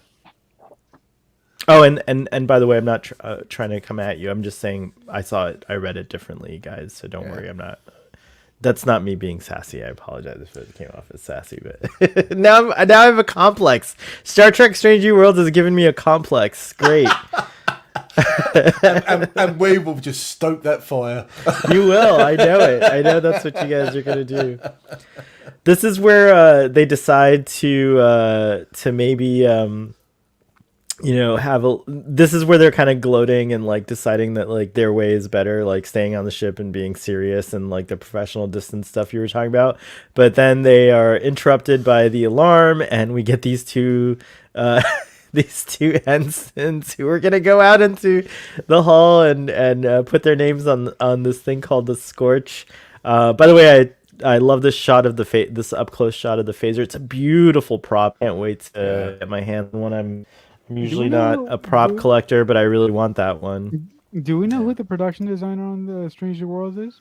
Oh, and by the way, I'm not trying to come at you. I'm just saying I saw it. I read it differently, guys. So don't worry. I'm not. That's not me being sassy. I apologize if it came off as sassy, but now I have a complex. Star Trek: Strange New Worlds has given me a complex. Great. and we will just stoke that fire. You will. I know it. I know that's what you guys are gonna do. This is where they decide to maybe have a. This is where they're kind of gloating and like deciding that like their way is better, like staying on the ship and being serious and like the professional distance stuff you were talking about. But then they are interrupted by the alarm, and we get these two. These two ensigns who are gonna go out into the hall and put their names on this thing called the Scorch. By the way, I love this shot of this up close shot of the phaser. It's a beautiful prop. Can't wait to get my hand on one. I'm usually not a prop collector, but I really want that one. Do we know who the production designer on the Strange New Worlds is?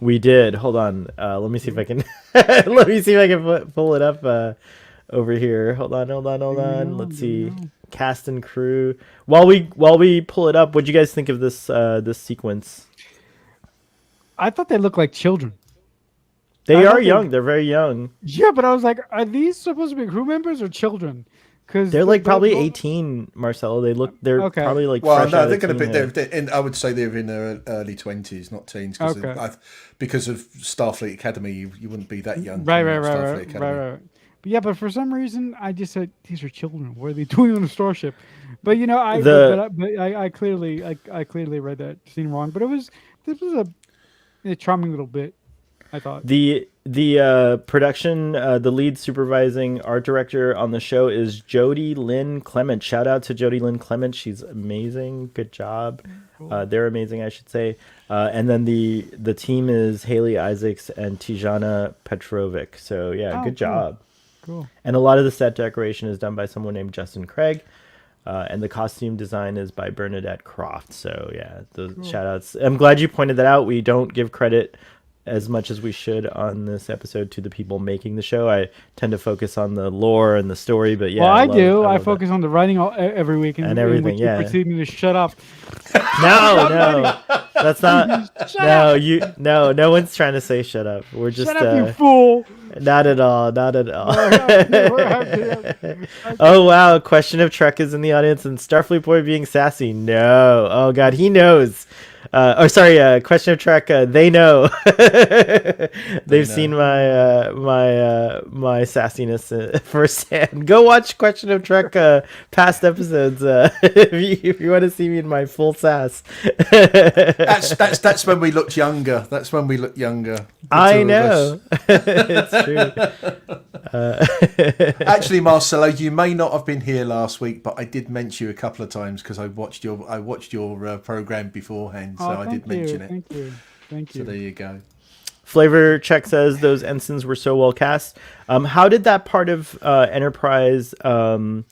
We did. Hold on. Let me see if I can. Let me see if I can pull it up. Over here. Hold on. Let's see. Cast and crew. While we pull it up, what'd you guys think of this sequence? I thought they looked like children. They are young. They're very young. Yeah, but I was like, are these supposed to be crew members or children? Because they're like probably 18, Marcelo. They're okay. Probably like well, fresh no, out they're of going to be. teenhood. I would say they're in their early 20s, not teens. Okay. Because of Starfleet Academy, you wouldn't be that young. Right. But yeah, but for some reason, I just said these are children. What are they doing on a starship? But I clearly read that scene wrong. But this was a charming little bit, I thought. The production, the lead supervising art director on the show is Jody Lynn Clement. Shout out to Jody Lynn Clement. She's amazing. Good job. Cool. They're amazing, I should say. And then the team is Haley Isaacs and Tijana Petrovic. So yeah, good job. Cool. And a lot of the set decoration is done by someone named Justin Craig. And the costume design is by Bernadette Croft. So yeah, shout outs. I'm glad you pointed that out. We don't give credit as much as we should on this episode to the people making the show. I tend to focus on the lore and the story, but yeah. Well, I do. I focus on the writing every week and everything. You proceed me to shut up. No, that's not. No one's trying to say shut up. We're just. Shut up, you fool! Not at all. Oh wow! Question of Trek is in the audience, and Starfleet Boy being sassy. No. Oh god, he knows. Question of Trek. They know. They've seen my sassiness firsthand. Go watch Question of Trek past episodes if you want to see me in my full sass. That's when we looked younger. That's when we looked younger. I know. It's true. Actually, Marcelo, you may not have been here last week, but I did mention you a couple of times because I watched your program beforehand. So I did mention it. Thank you. So there you go. Flavor Check says those ensigns were so well cast. How did that part of Enterprise, the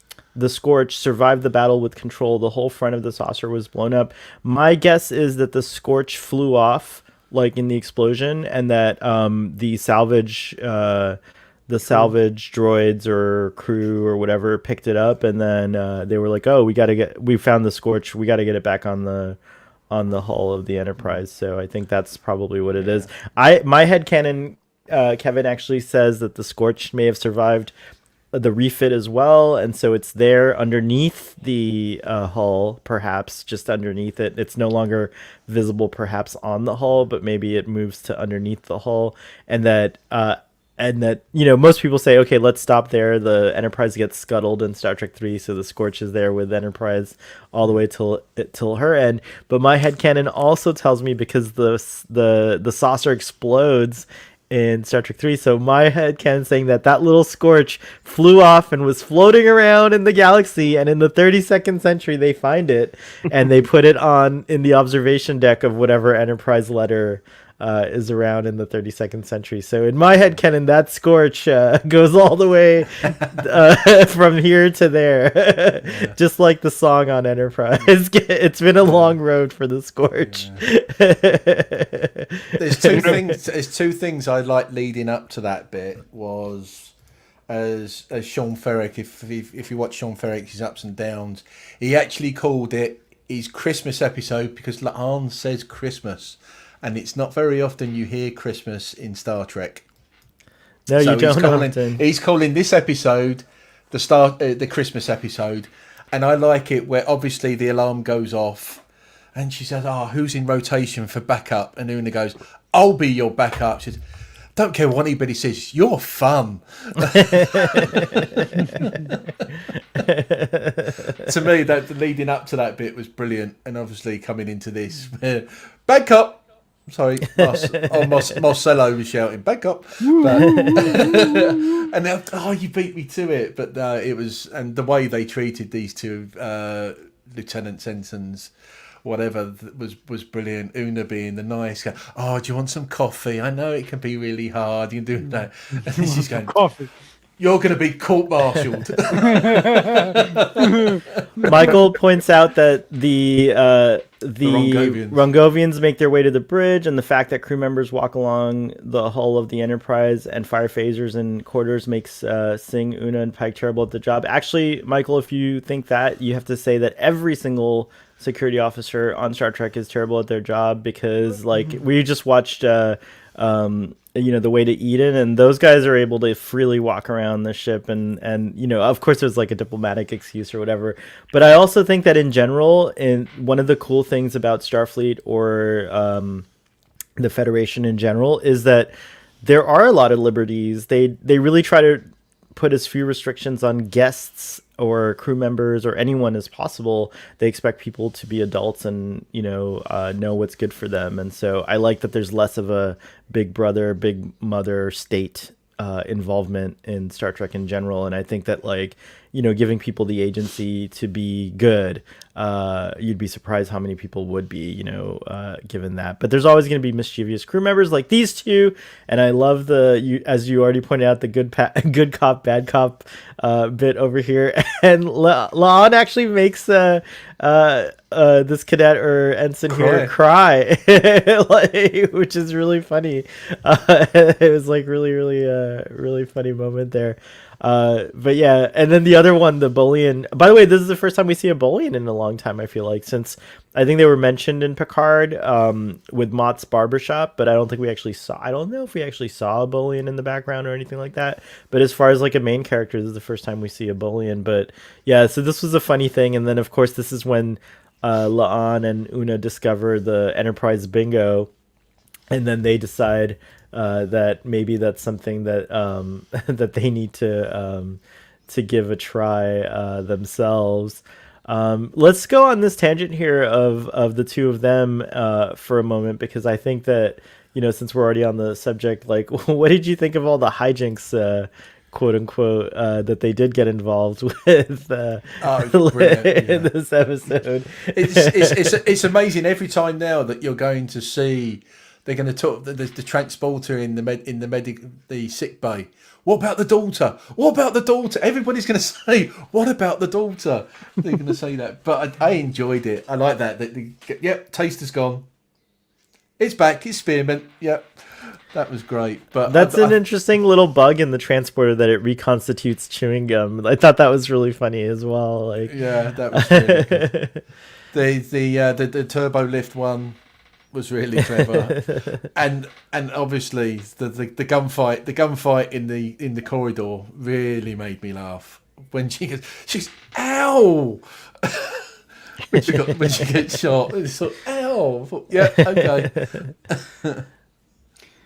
Scorch, survive the battle with control? The whole front of the saucer was blown up. My guess is that the Scorch flew off like in the explosion, and that the salvage droids or crew or whatever picked it up, and then they were like, "Oh, we found the Scorch. We got to get it back on the hull of the Enterprise." So I think that's probably what it is. My headcanon, Kevin actually says that the Scorch may have survived the refit as well, and so it's there underneath the hull, perhaps just underneath it. It's no longer visible perhaps on the hull, but maybe it moves to underneath the hull, and that most people say, okay, let's stop there. The Enterprise gets scuttled in Star Trek 3, so the Scorch is there with Enterprise all the way till her end. But my headcanon also tells me, because the saucer explodes in Star Trek 3, so my headcanon saying that little Scorch flew off and was floating around in the galaxy, and in the 32nd century they find it and they put it on in the observation deck of whatever Enterprise letter is around in the 32nd century. So in my headcanon, that Scorch goes all the way from here to there, just like the song on Enterprise. It's been a long road for the Scorch. There's two things I like leading up to that bit was as Sean Ferrick. If you watch Sean Ferrick's ups and downs, he actually called it his Christmas episode because La'an says Christmas. And it's not very often you hear Christmas in Star Trek. No, so you don't often. He's calling this episode the Christmas episode, And I like it where obviously the alarm goes off and she says, "Oh, who's in rotation for backup?" And Una goes, "I'll be your backup." She says, "Don't care what anybody says, you're fun." To me, that leading up to that bit was brilliant. And obviously coming into this, backup. Sorry, Marcelo was shouting backup. But, and now, you beat me to it. But it was, and the way they treated these two lieutenant ensigns, whatever, was brilliant. Una being the nice guy. "Oh, do you want some coffee? I know it can be really hard. You can do that." And then she's going, Coffee. "You're going to be court-martialed." Michael points out that the Rongovians. Rongovians make their way to the bridge, and the fact that crew members walk along the hull of the Enterprise and fire phasers in quarters makes Singh, Una, and Pike terrible at the job. Actually, Michael, if you think that, you have to say that every single security officer on Star Trek is terrible at their job, because we just watched The Way to Eden, and those guys are able to freely walk around the ship, and of course there's like a diplomatic excuse or whatever, but I also think that in general, one of the cool things about Starfleet or the Federation in general is that there are a lot of liberties. They really try to put as few restrictions on guests or crew members or anyone as possible. They expect people to be adults and know what's good for them. And so I like that there's less of a big brother, big mother state involvement in Star Trek in general. And I think that giving people the agency to be good, you'd be surprised how many people would be, given that. But there's always going to be mischievous crew members like these two. And I love as you already pointed out, the good cop, bad cop bit over here. And La'an actually makes this cadet or ensign here cry, which is really funny. It was really funny moment there. But yeah, and then the other one, the Bolian. By the way, this is the first time we see a Bolian in a long time, I feel like, since I think they were mentioned in Picard with Mott's barbershop, but I don't think we actually saw. I don't know if we actually saw a Bolian in the background or anything like that. But as far as like a main character, this is the first time we see a Bolian. But yeah, so this was a funny thing, and then of course this is when La'an and Una discover the Enterprise bingo, and then they decide that maybe that's something that that they need to give a try themselves. Let's go on this tangent here of the two of them for a moment, because I think that since we're already on the subject, what did you think of all the hijinks, quote unquote, that they did get involved with in this episode? It's amazing every time now that you're going to see. They're going to talk the transporter in the sick bay. What about the daughter? What about the daughter? Everybody's going to say, "What about the daughter?" They're going to say that. But I enjoyed it. I like that. Yep, taste has gone. It's back. It's spearmint. Yep, that was great. But that's an interesting little bug in the transporter that it reconstitutes chewing gum. I thought that was really funny as well. Yeah, that was really good. The turbo lift one was really clever, and obviously the gunfight in the corridor really made me laugh when she's ow when she gets shot. It's like, ow, yeah, okay.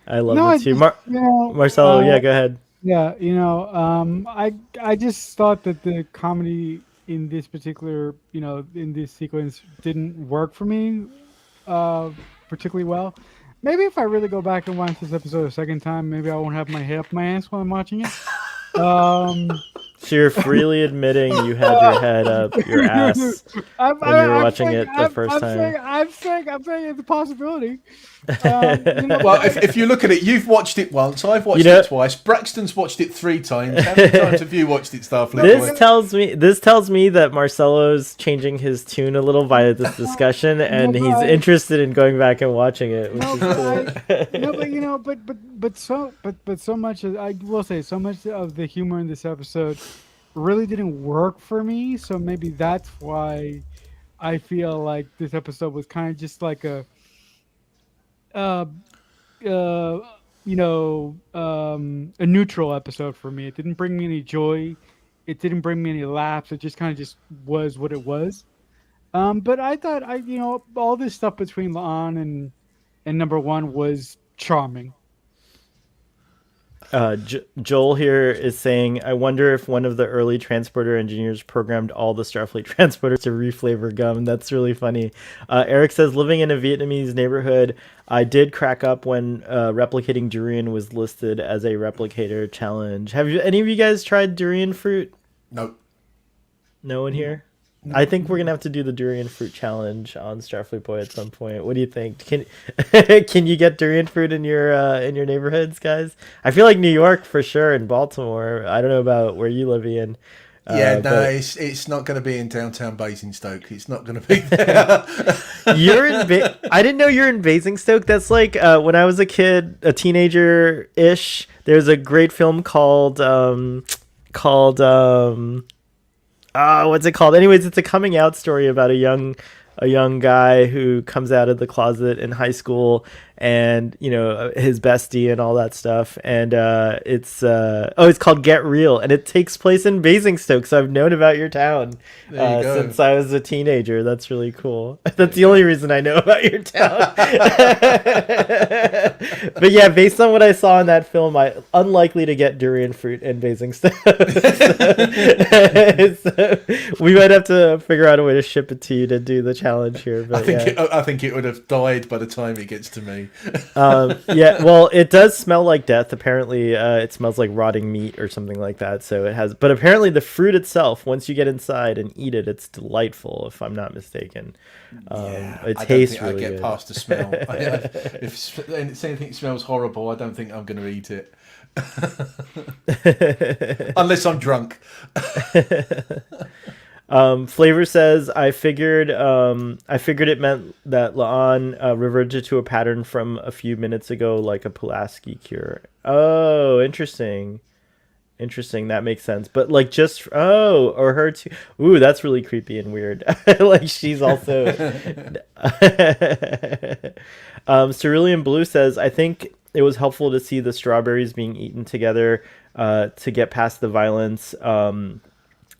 I love it too. Marcelo, yeah, go ahead. Yeah, I just thought that the comedy in this particular, in this sequence didn't work for me particularly well. Maybe if I really go back and watch this episode a second time, maybe I won't have my head up my ass while I'm watching it. So you're freely admitting you had your head up your ass when you were watching it the first time. I'm saying it's a possibility. Well, if you look at it, you've watched it once. I've watched it twice. Braxton's watched it 3 times. How many times have you watched it, Starfleet? This tells me that Marcelo's changing his tune a little via this discussion, and he's interested in going back and watching it, which is cool. But so much. I will say, so much of the humor in this episode really didn't work for me. So maybe that's why I feel like this episode was kind of just like a neutral episode for me. It didn't bring me any joy It didn't bring me any laughs. It just kind of just was what it was. But I thought all this stuff between Laan and number one was charming. Joel here is saying, I wonder if one of the early transporter engineers programmed all the Starfleet transporters to reflavor gum. That's really funny. Eric says, living in a Vietnamese neighborhood, I did crack up when replicating durian was listed as a replicator challenge. Have any of you guys tried durian fruit? No. No one here? I think we're gonna have to do the durian fruit challenge on Starfleet Boy at some point. What do you think? Can can you get durian fruit in your neighborhoods, guys? I feel like New York for sure, and Baltimore. I don't know about where you live, Ian. Yeah, no, But it's not going to be in downtown Basingstoke. It's not going to be there. you're in. I didn't know you're in Basingstoke. That's like when I was a kid, a teenager ish. There's a great film called what's it called? Anyways, it's a coming out story about a young guy who comes out of the closet in high school, and his bestie and all that stuff. And it's called Get Real, and it takes place in Basingstoke. So I've known about your town There you go. since I was a teenager. That's really cool. That's the only reason I know about your town. But yeah, based on what I saw in that film, I unlikely to get durian fruit in Basingstoke. So we might have to figure out a way to ship it to you to do the challenge here. But I think it would have died by the time it gets to me. yeah, well, it does smell like death. Apparently, it smells like rotting meat or something like that. So it has, but apparently the fruit itself, once you get inside and eat it, it's delightful. If I'm not mistaken, it tastes I don't think really I get good. past the smell. If anything smells horrible, I don't think I'm going to eat it. Unless I'm drunk. Flavor says, I figured it meant that Laan reverted to a pattern from a few minutes ago, like a Pulaski cure. Oh, interesting. That makes sense. But like or her too. Ooh, that's really creepy and weird. Like she's also. Cerulean Blue says, I think it was helpful to see the strawberries being eaten together to get past the violence.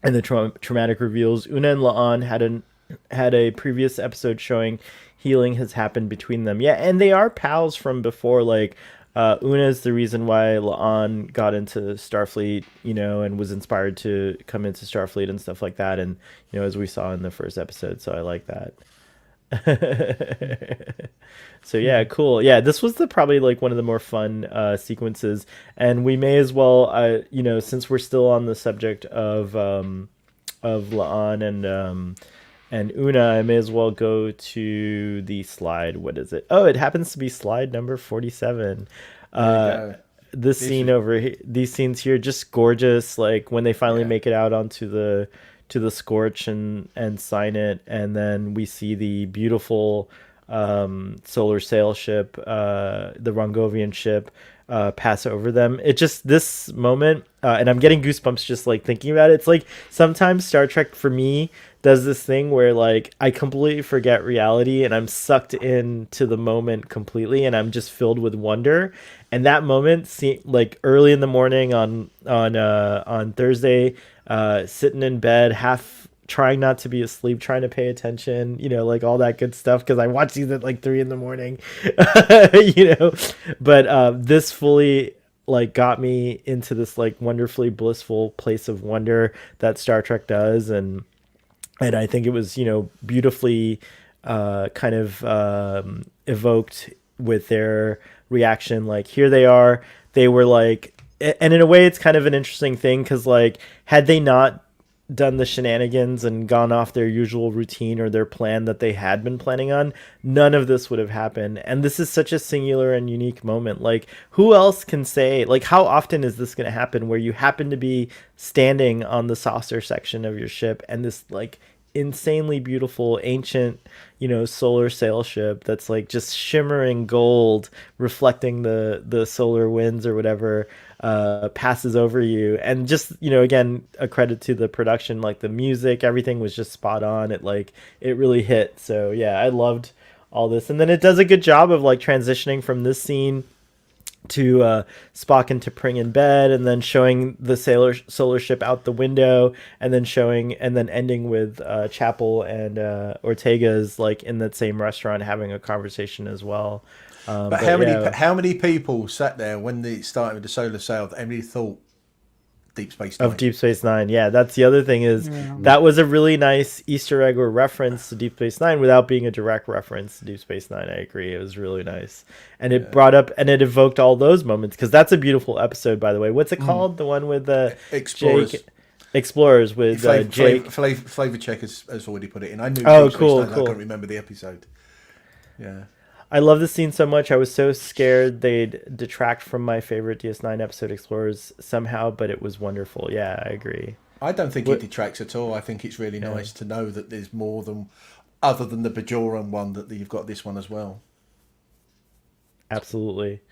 And the traumatic reveals. Una and Laan had a previous episode showing healing has happened between them. Yeah, and they are pals from before. Like Una is the reason why Laan got into Starfleet, and was inspired to come into Starfleet and stuff like that. And as we saw in the first episode, so I like that. So yeah, cool. Yeah, this was probably like one of the more fun sequences, and we may as well, since we're still on the subject of Laan and Una, I may as well go to the slide. What is it? Oh, it happens to be slide number 47. This scene over here, these scenes here, just gorgeous. Like when they finally make it out onto the Scorch and sign it, and then we see the beautiful solar sail ship, the Rongovian ship, pass over them. It just, this moment, and I'm getting goosebumps just like thinking about it. It's like sometimes Star Trek for me does this thing where like I completely forget reality and I'm sucked into the moment completely, and I'm just filled with wonder. And that moment, like early in the morning on Thursday, sitting in bed, half trying not to be asleep, trying to pay attention, like all that good stuff, because I watch these at like 3 a.m. But this fully like got me into this like wonderfully blissful place of wonder that Star Trek does, and I think it was beautifully kind of evoked with their reaction. Like here they are, they were like, and in a way it's kind of an interesting thing, because like had they not done the shenanigans and gone off their usual routine or their plan that they had been planning on, none of this would have happened. And this is such a singular and unique moment. Like who else can say, like how often is this going to happen where you happen to be standing on the saucer section of your ship and this like insanely beautiful ancient solar sail ship that's like just shimmering gold reflecting the solar winds or whatever passes over you, and just again, a credit to the production, like the music, everything was just spot on. It really hit. So yeah, I loved all this, and then it does a good job of like transitioning from this scene Spock and T'Pring in bed, and then showing the solar ship out the window, and then ending with Chapel and Ortega's like in that same restaurant having a conversation as well. But how many people sat there when they started with the solar sail that Emily thought Deep Space Nine? Of Deep Space Nine? Yeah, that's the other thing is that was a really nice Easter egg or reference to Deep Space Nine without being a direct reference to Deep Space Nine. I agree, it was really nice, and it brought up and it evoked all those moments because that's a beautiful episode, by the way. What's it called? The one with Explorers. Explorers with Jake. Flavor Check has already put it in. I knew. Oh, Deep Space cool, Nine, cool. I can't remember the episode. Yeah. I love this scene so much. I was so scared they'd detract from my favorite DS9 episode, Explorers, somehow, but it was wonderful. Yeah, I agree. I don't think it detracts at all. I think it's really nice to know that there's more than, other than the Bajoran one, that you've got this one as well. Absolutely.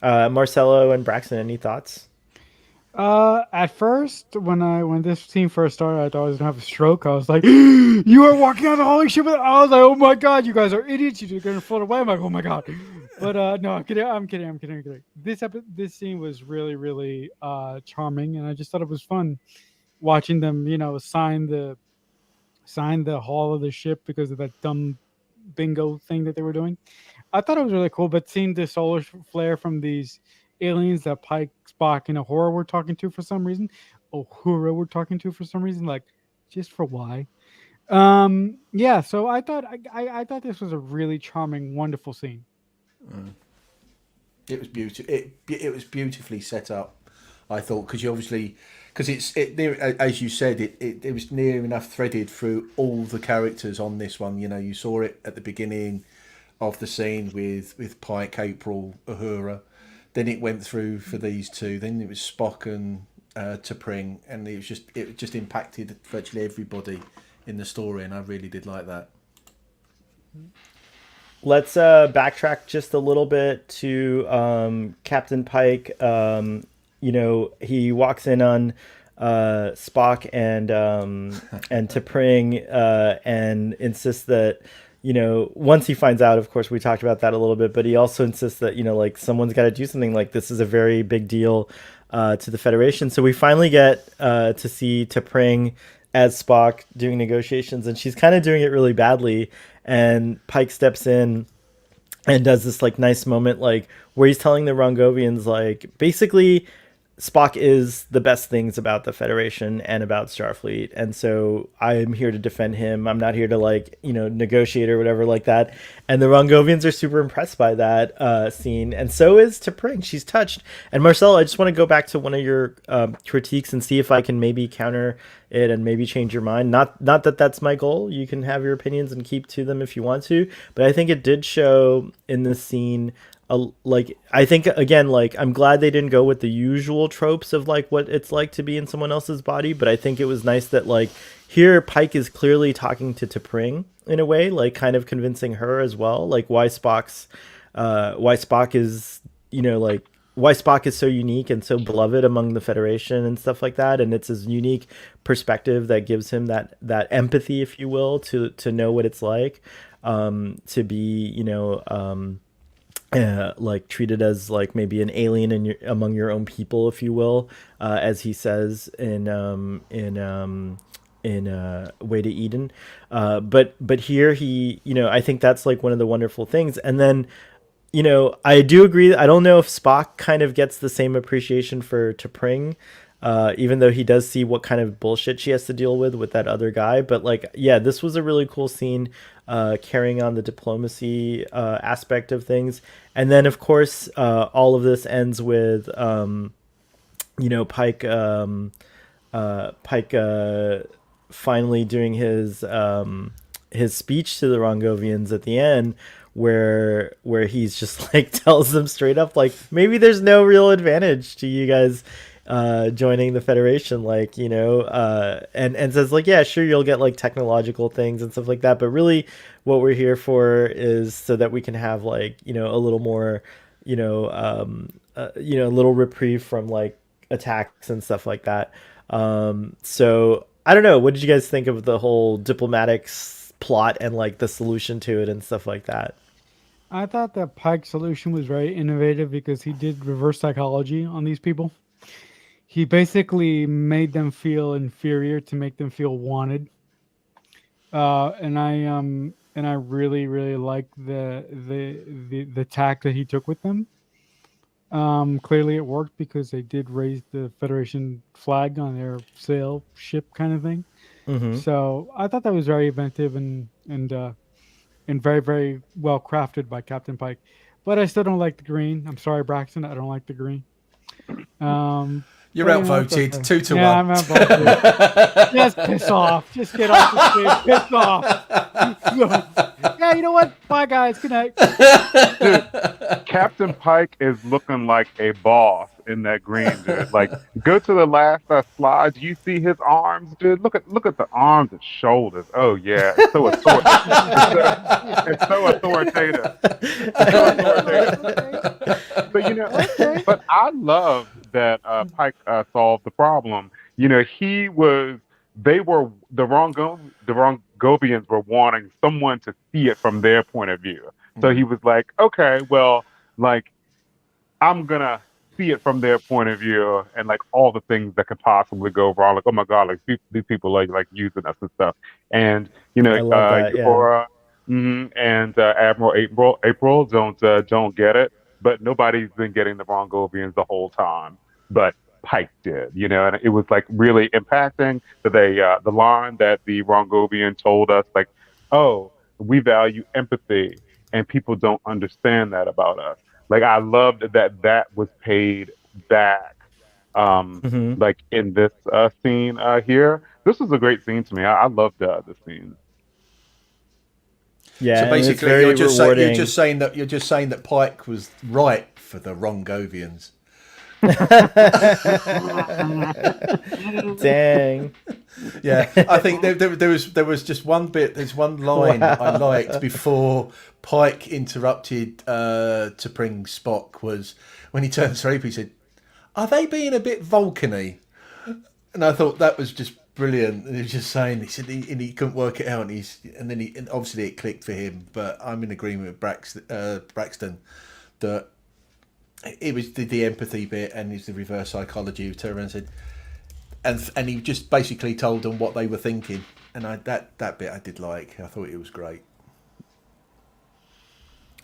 Marcelo and Braxton, any thoughts? At first, when this scene first started, I thought I was gonna have a stroke. I was like, "You are walking on the holy ship!" I was like, "Oh my god, you guys are idiots! You're gonna float away!" I'm like, "Oh my god!" But no, I'm kidding. I'm kidding. This scene was really, really charming, and I just thought it was fun watching them, sign the hull of the ship because of that dumb bingo thing that they were doing. I thought it was really cool, but seeing the solar flare from these aliens that Pike, Spock, and Uhura were talking to for some reason, like just for why? Yeah. So I thought I thought this was a really charming, wonderful scene. It was beautiful. It was beautifully set up. I thought because as you said, it was near enough threaded through all the characters on this one. You saw it at the beginning of the scene with Pike, April, Uhura. Then it went through for these two. Then it was Spock and T'Pring, and it just impacted virtually everybody in the story, and I really did like that. Let's backtrack just a little bit to Captain Pike. He walks in on Spock and T'Pring and insists that, once he finds out, of course, we talked about that a little bit, but he also insists that, like someone's got to do something, like this is a very big deal to the Federation. So we finally get to see T'Pring as Spock doing negotiations, and she's kind of doing it really badly. And Pike steps in and does this like nice moment, like where he's telling the Rongovians, like basically Spock is the best things about the Federation and about Starfleet, and so I'm here to defend him. I'm not here to negotiate or whatever like that. And the Rongovians are super impressed by that scene, and so is T'Pring. She's touched. And Marcel, I just want to go back to one of your critiques and see if I can maybe counter it and maybe change your mind. Not that that's my goal. You can have your opinions and keep to them if you want to, but I think it did show in this scene. I think again, like I'm glad they didn't go with the usual tropes of like what it's like to be in someone else's body, but I think it was nice that like here Pike is clearly talking to T'Pring in a way, like kind of convincing her as well, like why Spock is why Spock is so unique and so beloved among the Federation and stuff like that, and it's his unique perspective that gives him that empathy, if you will, to know what it's like to be like treated as like maybe an alien among your own people, if you will, as he says in Way to Eden. But here he, I think that's like one of the wonderful things. And then, I do agree. I don't know if Spock kind of gets the same appreciation for T'Pring, even though he does see what kind of bullshit she has to deal with that other guy. But like, yeah, this was a really cool scene, carrying on the diplomacy aspect of things. And then, of course, all of this ends with, Pike finally doing his speech to the Rongovians at the end, where he's just like tells them straight up, like, maybe there's no real advantage to you guys joining the Federation, like, and says like, yeah, sure, you'll get like technological things and stuff like that, but really what we're here for is so that we can have like, a little more, a little reprieve from like attacks and stuff like that. So I don't know, what did you guys think of the whole diplomatic plot and like the solution to it and stuff like that? I thought that Pike's solution was very innovative because he did reverse psychology on these people. He basically made them feel inferior to make them feel wanted. And I really really like the tack that he took with them. Clearly it worked because they did raise the Federation flag on their sail ship kind of thing. Hmm. So I thought that was very inventive and very very well crafted by Captain Pike. But I still don't like the green. I'm sorry, Braxton. I don't like the green. You're But, you know, it's outvoted, okay. 2 to Yeah, 1. I'm outvoted. Just piss off. Just get off the stage. Piss off. Yeah, you know what? Bye, guys. Good night. Dude, Captain Pike is looking like a boss in that green, dude. Like, go to the last slide. You see his arms, dude. Look at the arms and shoulders. Oh yeah, it's so authoritative. It's so authoritative. It's so authoritative. But Okay. but I love that Pike solved the problem. The Rongovians were wanting someone to see it from their point of view. So he was like, okay, well, like I'm gonna see it from their point of view and like all the things that could possibly go wrong. Like, oh my God, like these people are like using us and stuff. And I love that. Yeah. Uhura, and Admiral April don't get it, but nobody's been getting the Mongovians the whole time. But Pike did, and it was like really impacting that the line that the Rongovian told us, like, oh, we value empathy, and people don't understand that about us. Like I loved that was paid back. Hmm. Like in this scene here, this was a great scene to me. I loved this scene. Yeah, So and it's basically, very you're rewarding. just saying that Pike was right for the Rongovians. Dang. Yeah, I think there was just one bit. There's one line I liked before Pike interrupted to bring Spock, was when he turned to April. He said, "Are they being a bit Vulcan-y?" And I thought that was just brilliant. And he was just saying, he said he couldn't work it out, and obviously it clicked for him. But I'm in agreement with Braxton that it was the empathy bit and it's the reverse psychology. Who turned around and said, and he just basically told them what they were thinking, and that bit I did like. I thought it was great.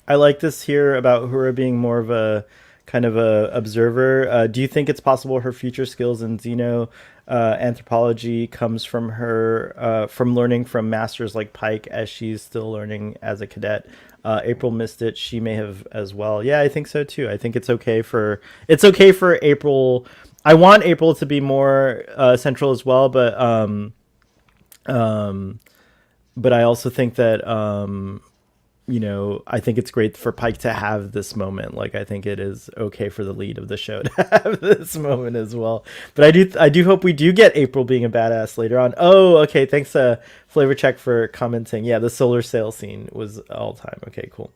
I like this here about Hura being more of a kind of a observer. Do you think it's possible her future skills in xeno anthropology comes from her from learning from masters like Pike as she's still learning as a cadet? April missed it. She may have as well. Yeah, I think so too. I think it's okay for April. I want April to be more central as well, but I also think that I think it's great for Pike to have this moment. Like, I think it is okay for the lead of the show to have this moment as well. But I do hope we do get April being a badass later on. Oh, okay. Thanks, Flavor Check, for commenting. Yeah, the solar sail scene was all time. Okay, cool.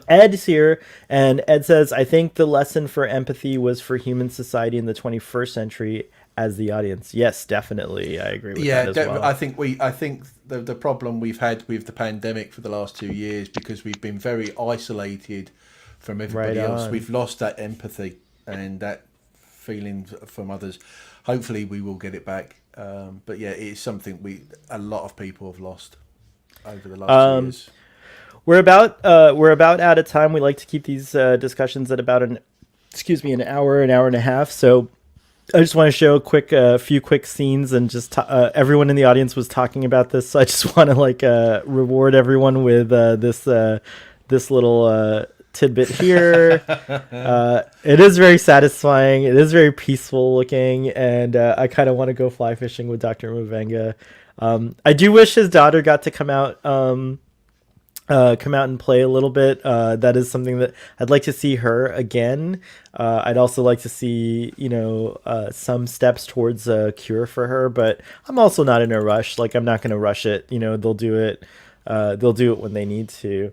Ed's here, and Ed says, I think the lesson for empathy was for human society in the 21st century as the audience. Yes, definitely. I agree with that as well. I think the problem we've had with the pandemic for the last 2 years, because we've been very isolated from everybody Right else. on. We've lost that empathy and that feeling from others. Hopefully we will get it back. But yeah, it's something a lot of people have lost over the last 2 years. We're about out of time. We like to keep these discussions at about an hour and a half. So I just want to show a few quick scenes, and just everyone in the audience was talking about this. So I just want to reward everyone with this little tidbit here. It is very satisfying. It is very peaceful looking, and I kind of want to go fly fishing with Dr. Muvenga. I do wish his daughter got to come out and play a little bit. That is something that I'd like to see her again. I'd also like to see, some steps towards a cure for her, but I'm also not in a rush. Like, I'm not going to rush it. They'll do it. They'll do it when they need to.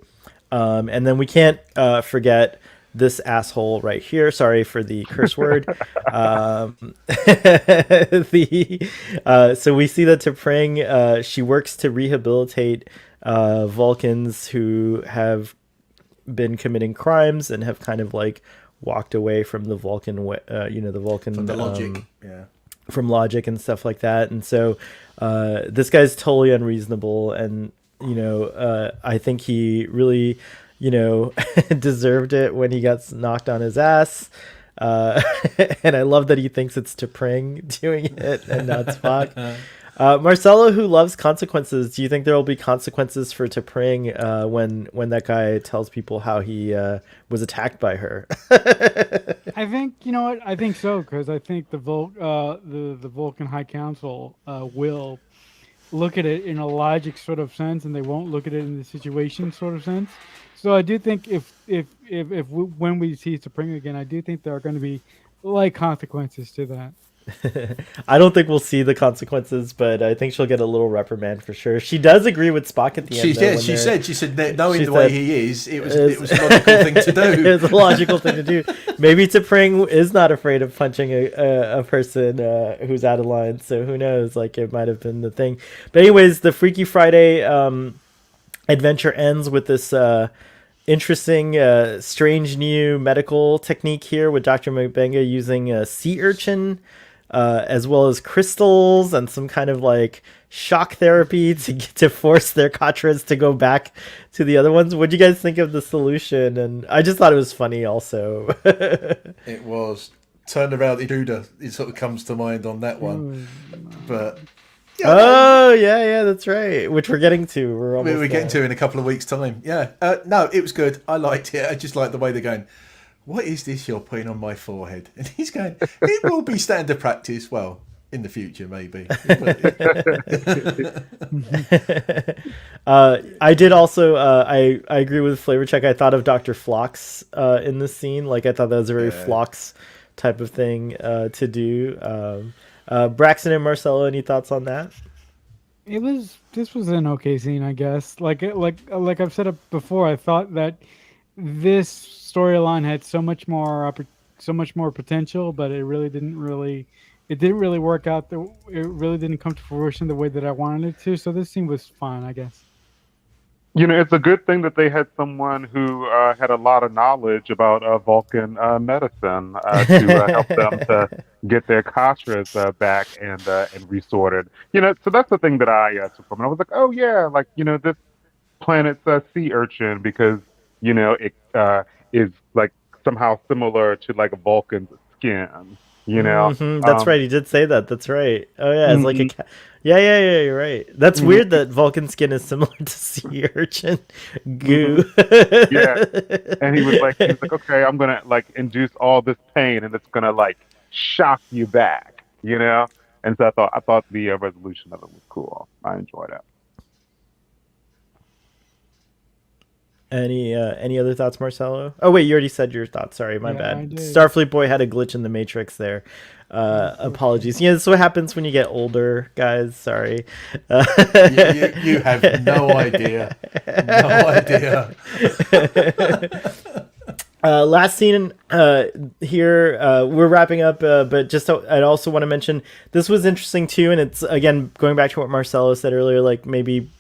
And then we can't forget this asshole right here. Sorry for the curse word. So we see that T'Pring, she works to rehabilitate Vulcans who have been committing crimes and have kind of like walked away from the Vulcan way, the Vulcan From the logic, yeah. from logic and stuff like that. And so this guy's totally unreasonable, and I think he really deserved it when he got knocked on his ass. And I love that he thinks it's T'Pring doing it and not Spock. Marcelo, who loves consequences, do you think there will be consequences for T'Pring when that guy tells people how he was attacked by her? I think I think so, because I think the Vulcan High Council will look at it in a logic sort of sense, and they won't look at it in the situation sort of sense. So I do think when we see T'Pring again, I do think there are going to be like consequences to that. I don't think we'll see the consequences, but I think she'll get a little reprimand for sure. She does agree with Spock at the end. She said that knowing the way he is, it was a logical thing to do. It was a logical thing to do. Maybe T'Pring is not afraid of punching a person who's out of line, so who knows? Like, it might have been the thing. But anyways, the Freaky Friday adventure ends with this interesting, strange new medical technique here with Dr. M'Benga using a sea urchin, as well as crystals and some kind of like shock therapy to force their Katras to go back to the other ones. What do you guys think of the solution? And I just thought it was funny also. It was. Turn around intruder, it sort of comes to mind on that one. But yeah, that's right. Which we're getting to. We're getting to in a couple of weeks' time. Yeah. No, it was good. I liked it. I just like the way they're going, what is this you're putting on my forehead? And he's going, it will be standard practice. Well, in the future, maybe. I did also, I agree with Flavor Check. I thought of Dr. Phlox in this scene. Like, I thought that was a very Phlox type of thing to do. Braxton and Marcelo, any thoughts on that? This was an okay scene, I guess. Like I've said it before, I thought that this storyline had so much more potential, but it didn't really work out. It really didn't come to fruition the way that I wanted it to. So this scene was fine, I guess. It's a good thing that they had someone who had a lot of knowledge about Vulcan medicine to help them to get their Katras back and resorted. So that's the thing that I took from it. I was like, oh yeah, like this planet's sea urchin, because it is like somehow similar to like a Vulcan's skin. That's right. He did say that. That's right. Oh yeah, it's like a yeah. You're right. That's weird that Vulcan skin is similar to sea urchin goo. Yeah, and he was like, okay, I'm gonna like induce all this pain, and it's gonna like shock you back, And so I thought the resolution of it was cool. I enjoyed it. Any other thoughts, Marcelo? Oh wait, you already said your thoughts. Sorry, my bad. Starfleet Boy had a glitch in the Matrix there. Apologies. Yeah, this is what happens when you get older, guys. Sorry. You have no idea. No idea. Last scene here. We're wrapping up, but just I'd also want to mention this was interesting too, and it's again going back to what Marcelo said earlier, like maybe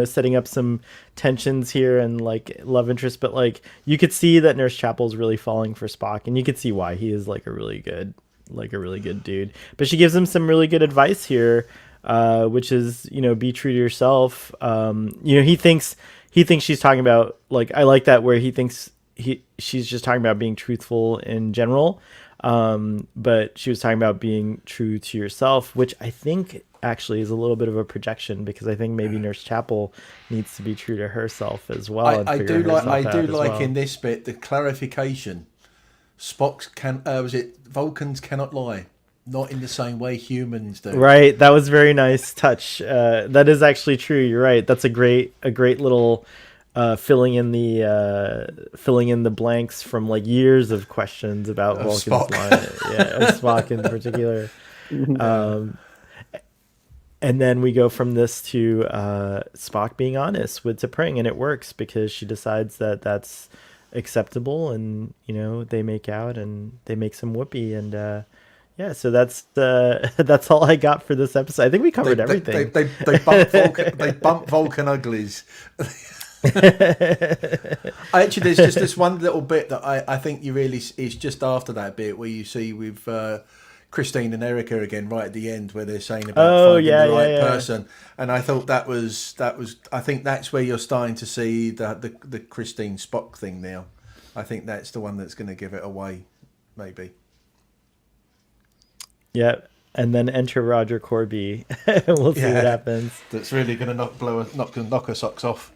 setting up some tensions here and like love interest, but like you could see that Nurse Chapel's really falling for Spock, and you could see why. He is like a really good dude. But she gives him some really good advice here, which is be true to yourself. He thinks she's talking about, like, I like that where he thinks she's just talking about being truthful in general, but she was talking about being true to yourself, which I think actually is a little bit of a projection, because I think maybe Nurse Chapel needs to be true to herself as well. I do like in this bit the clarification. Vulcans cannot lie, not in the same way humans do. Right, that was very nice touch. That is actually true. You're right. That's a great little filling in the blanks from like years of questions about Vulcan's lie. Yeah, of Spock in particular. And then we go from this to Spock being honest with T'Pring, and it works because she decides that that's acceptable, and they make out and they make some whoopee, and so that's all I got for this episode. I think we covered everything. They bump Vulcan uglies. Actually, there's just this one little bit that I think you really is just after that bit where you see with Christine and Erica again right at the end where they're saying about finding the right person, and I thought that was I think that's where you're starting to see the Christine Spock thing now. I think that's the one that's going to give it away, maybe. Yeah, and then enter Roger Corby. We'll see what happens. That's really going to knock her socks off.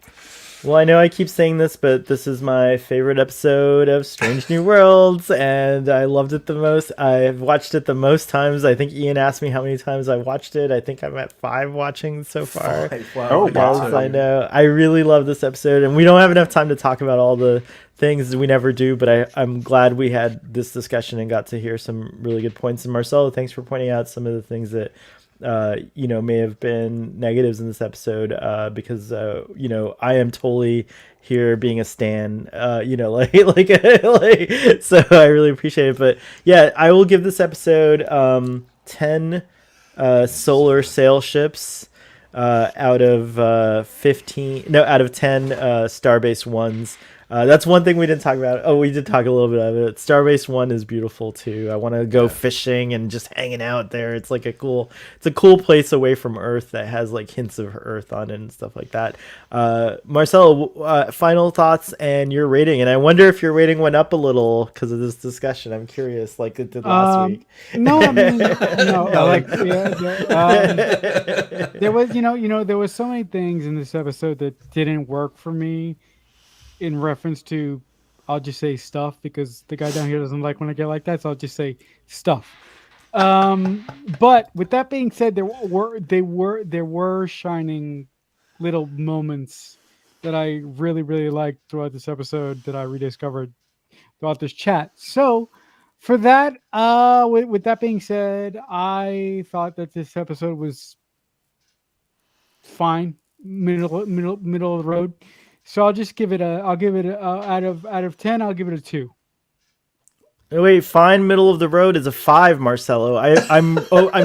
Well, I know I keep saying this, but this is my favorite episode of Strange New Worlds, and I loved it the most. I've watched it the most times. I think Ian asked me how many times I watched it. I think I'm at 5 watching so far. 5. Wow. Oh, Yes, I know. I really love this episode, and we don't have enough time to talk about all the things we never do, but I'm glad we had this discussion and got to hear some really good points. And Marcelo, thanks for pointing out some of the things that may have been negatives in this episode, because I am totally here being a stan, like so I really appreciate it. But yeah, I will give this episode 10 solar sail ships out of 10 Starbase 1s. That's one thing we didn't talk about. Oh, we did talk a little bit of it. Starbase 1 is beautiful too. I want to go fishing and just hanging out there. It's like a cool place away from Earth that has like hints of Earth on it and stuff like that. Marcelo, final thoughts and your rating. And I wonder if your rating went up a little because of this discussion. I'm curious, like it did last week. No, I mean, there was, there was so many things in this episode that didn't work for me. In reference to, I'll just say stuff because the guy down here doesn't like when I get like that, so I'll just say stuff. But with that being said, there were shining little moments that I really, really liked throughout this episode that I rediscovered throughout this chat. So for that, with that being said, I thought that this episode was fine, middle of the road. So I'll give it out of 10. I'll give it a 2. Wait, fine, middle of the road is a 5, Marcelo. I'm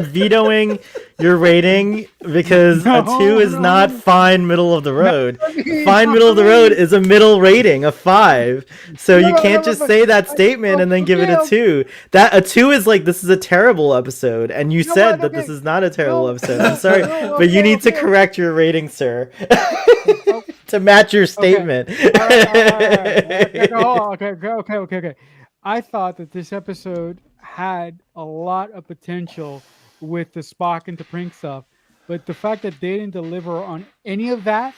vetoing your rating because a 2 is not fine, middle of the road. Fine, middle of the road is a middle rating, a 5. So you can't just say that statement and then give it a 2. That a 2 is like, this is a terrible episode, and you said that this is not a terrible episode. I'm sorry, but you need to correct your rating, sir. To match your statement. Okay. I thought that this episode had a lot of potential with the Spock and T'Pring stuff, but the fact that they didn't deliver on any of that,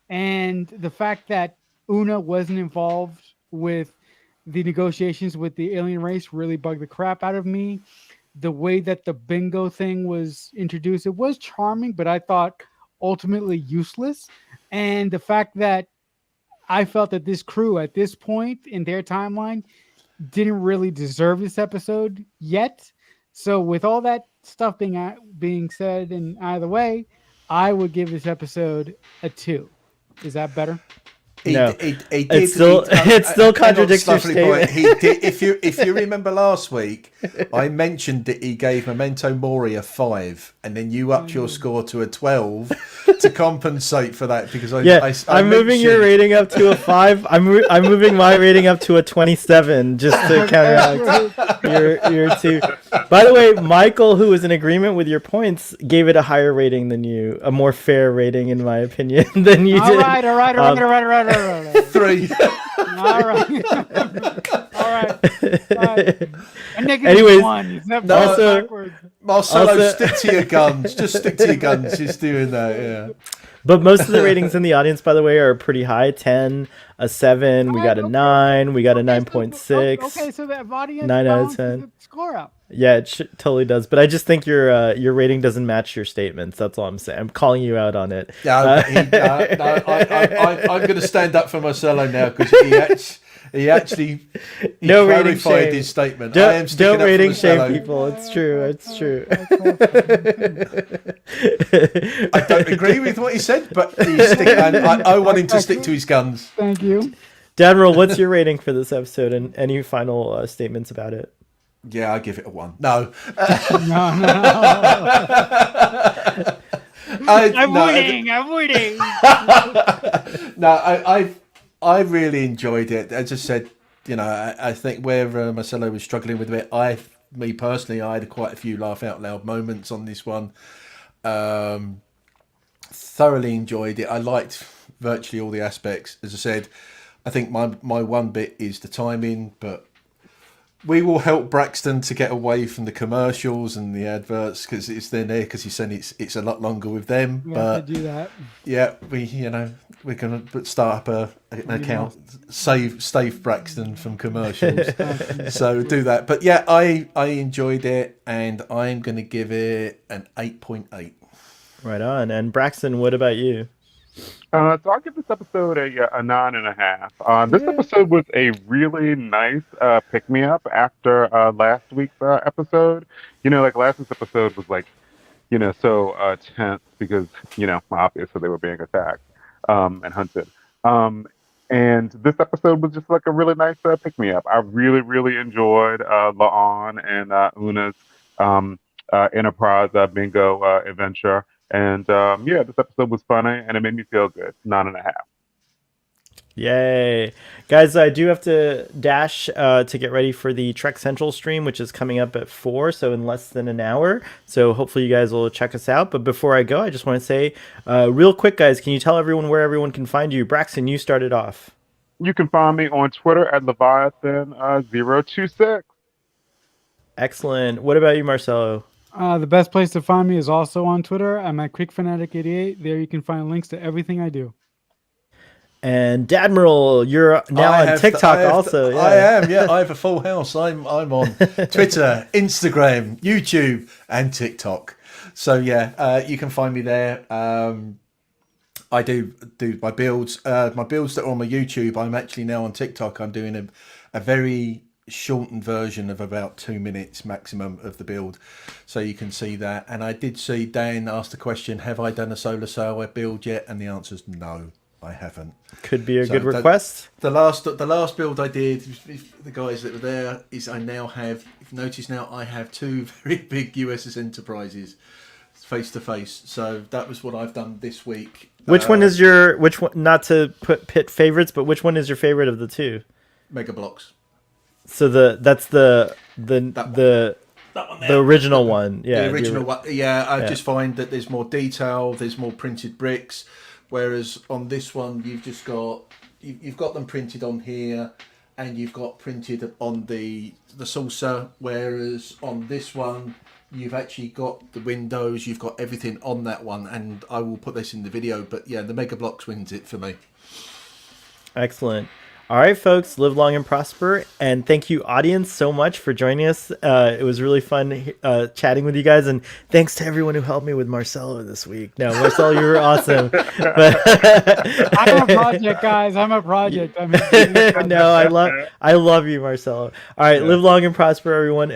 and the fact that Una wasn't involved with the negotiations with the alien race really bugged the crap out of me. The way that the bingo thing was introduced, it was charming, but I thought ultimately useless. And the fact that I felt that this crew at this point in their timeline didn't really deserve this episode yet. So with all that stuff being said and out of the way, I would give this episode a 2. Is that better? It still contradicts your statement. He did. If you remember last week, I mentioned that he gave Memento Mori a 5, and then you upped your score to a 12 to compensate for that because I'm moving your rating up to a 5. I'm moving my rating up to a 27 just to counteract your 2. By the way, Michael, who was in agreement with your points, gave it a higher rating than you, a more fair rating in my opinion than you did. All right. 3. All right. A negative Anyways, 1. Marcelo, stick to your guns. Just stick to your guns. Just doing that, yeah. But most of the ratings in the audience, by the way, are pretty high. 10, a 7, we got a 9, we got a 9.6. Okay, so that audience 9 out of 10. The score out. Yeah, it totally does. But I just think your rating doesn't match your statements. That's all I'm saying. I'm calling you out on it. Yeah, I'm going to stand up for Marcelo now because he actually no rating clarified shame. his statement. Don't rating shame people. It's true. It's true. I don't agree with what he said, but I want him to stick to his guns. Thank you. Dadmiral, what's your rating for this episode and any final statements about it? Yeah, I give it a 1. No. I'm no, waiting. I'm waiting. No, I really enjoyed it. As I said, I think where Marcelo was struggling with it, me personally, I had quite a few laugh out loud moments on this one. Thoroughly enjoyed it. I liked virtually all the aspects. As I said, I think my one bit is the timing, but we will help Braxton to get away from the commercials and the adverts because it's there because he's saying it's a lot longer with them. We but have to do that. yeah, we're gonna start up an account, save Braxton from commercials. So do that. But yeah, I enjoyed it, and I'm gonna give it an 8.8. Right on. And Braxton, what about you? So I'll give this episode a 9.5. This episode was a really nice pick me up after last week's episode. Like last week's episode was like, so tense because, obviously they were being attacked and hunted. And this episode was just like a really nice pick me up. I really, really enjoyed La'an and Una's Enterprise bingo adventure. And this episode was funny and it made me feel good. 9.5. Yay. Guys, I do have to dash to get ready for the Trek Central stream, which is coming up at 4, so in less than an hour. So hopefully you guys will check us out. But before I go, I just want to say, real quick, guys, can you tell everyone where everyone can find you? Braxton, you started off. You can find me on Twitter at Leviathan026. Excellent. What about you, Marcelo? The best place to find me is also on Twitter. I'm at QuickFanatic88. There you can find links to everything I do. And Dadmiral, you're now on TikTok also. Yeah. I am, yeah. I have a full house. I'm on Twitter, Instagram, YouTube, and TikTok. So yeah, you can find me there. I do my builds. My builds that are on my YouTube, I'm actually now on TikTok. I'm doing a very shortened version of about 2 minutes maximum of the build, so you can see that. And I did see Dan ask the question, have I done a solar sail build yet? And the answer is no, I haven't. Could be a good request. The last build I did, the guys that were there, is I now have, if you notice now, I have 2 very big USS Enterprises face to face. So that was what I've done this week. Which one, not to pit favorites, but which one is your favorite of the 2? Mega Blocks. So that's the original one. Yeah, the original one. Yeah, I just find that there's more detail, there's more printed bricks, whereas on this one you've got them printed on here, and you've got printed on the saucer, whereas on this one you've actually got the windows, you've got everything on that one, and I will put this in the video. But yeah, the Mega Blocks wins it for me. Excellent. All right, folks, live long and prosper. And thank you, audience, so much for joining us. It was really fun chatting with you guys. And thanks to everyone who helped me with Marcelo this week. No, Marcelo, you were awesome. But I'm a project, guys. I'm a project. No, I love you, Marcelo. All right, live long and prosper, everyone.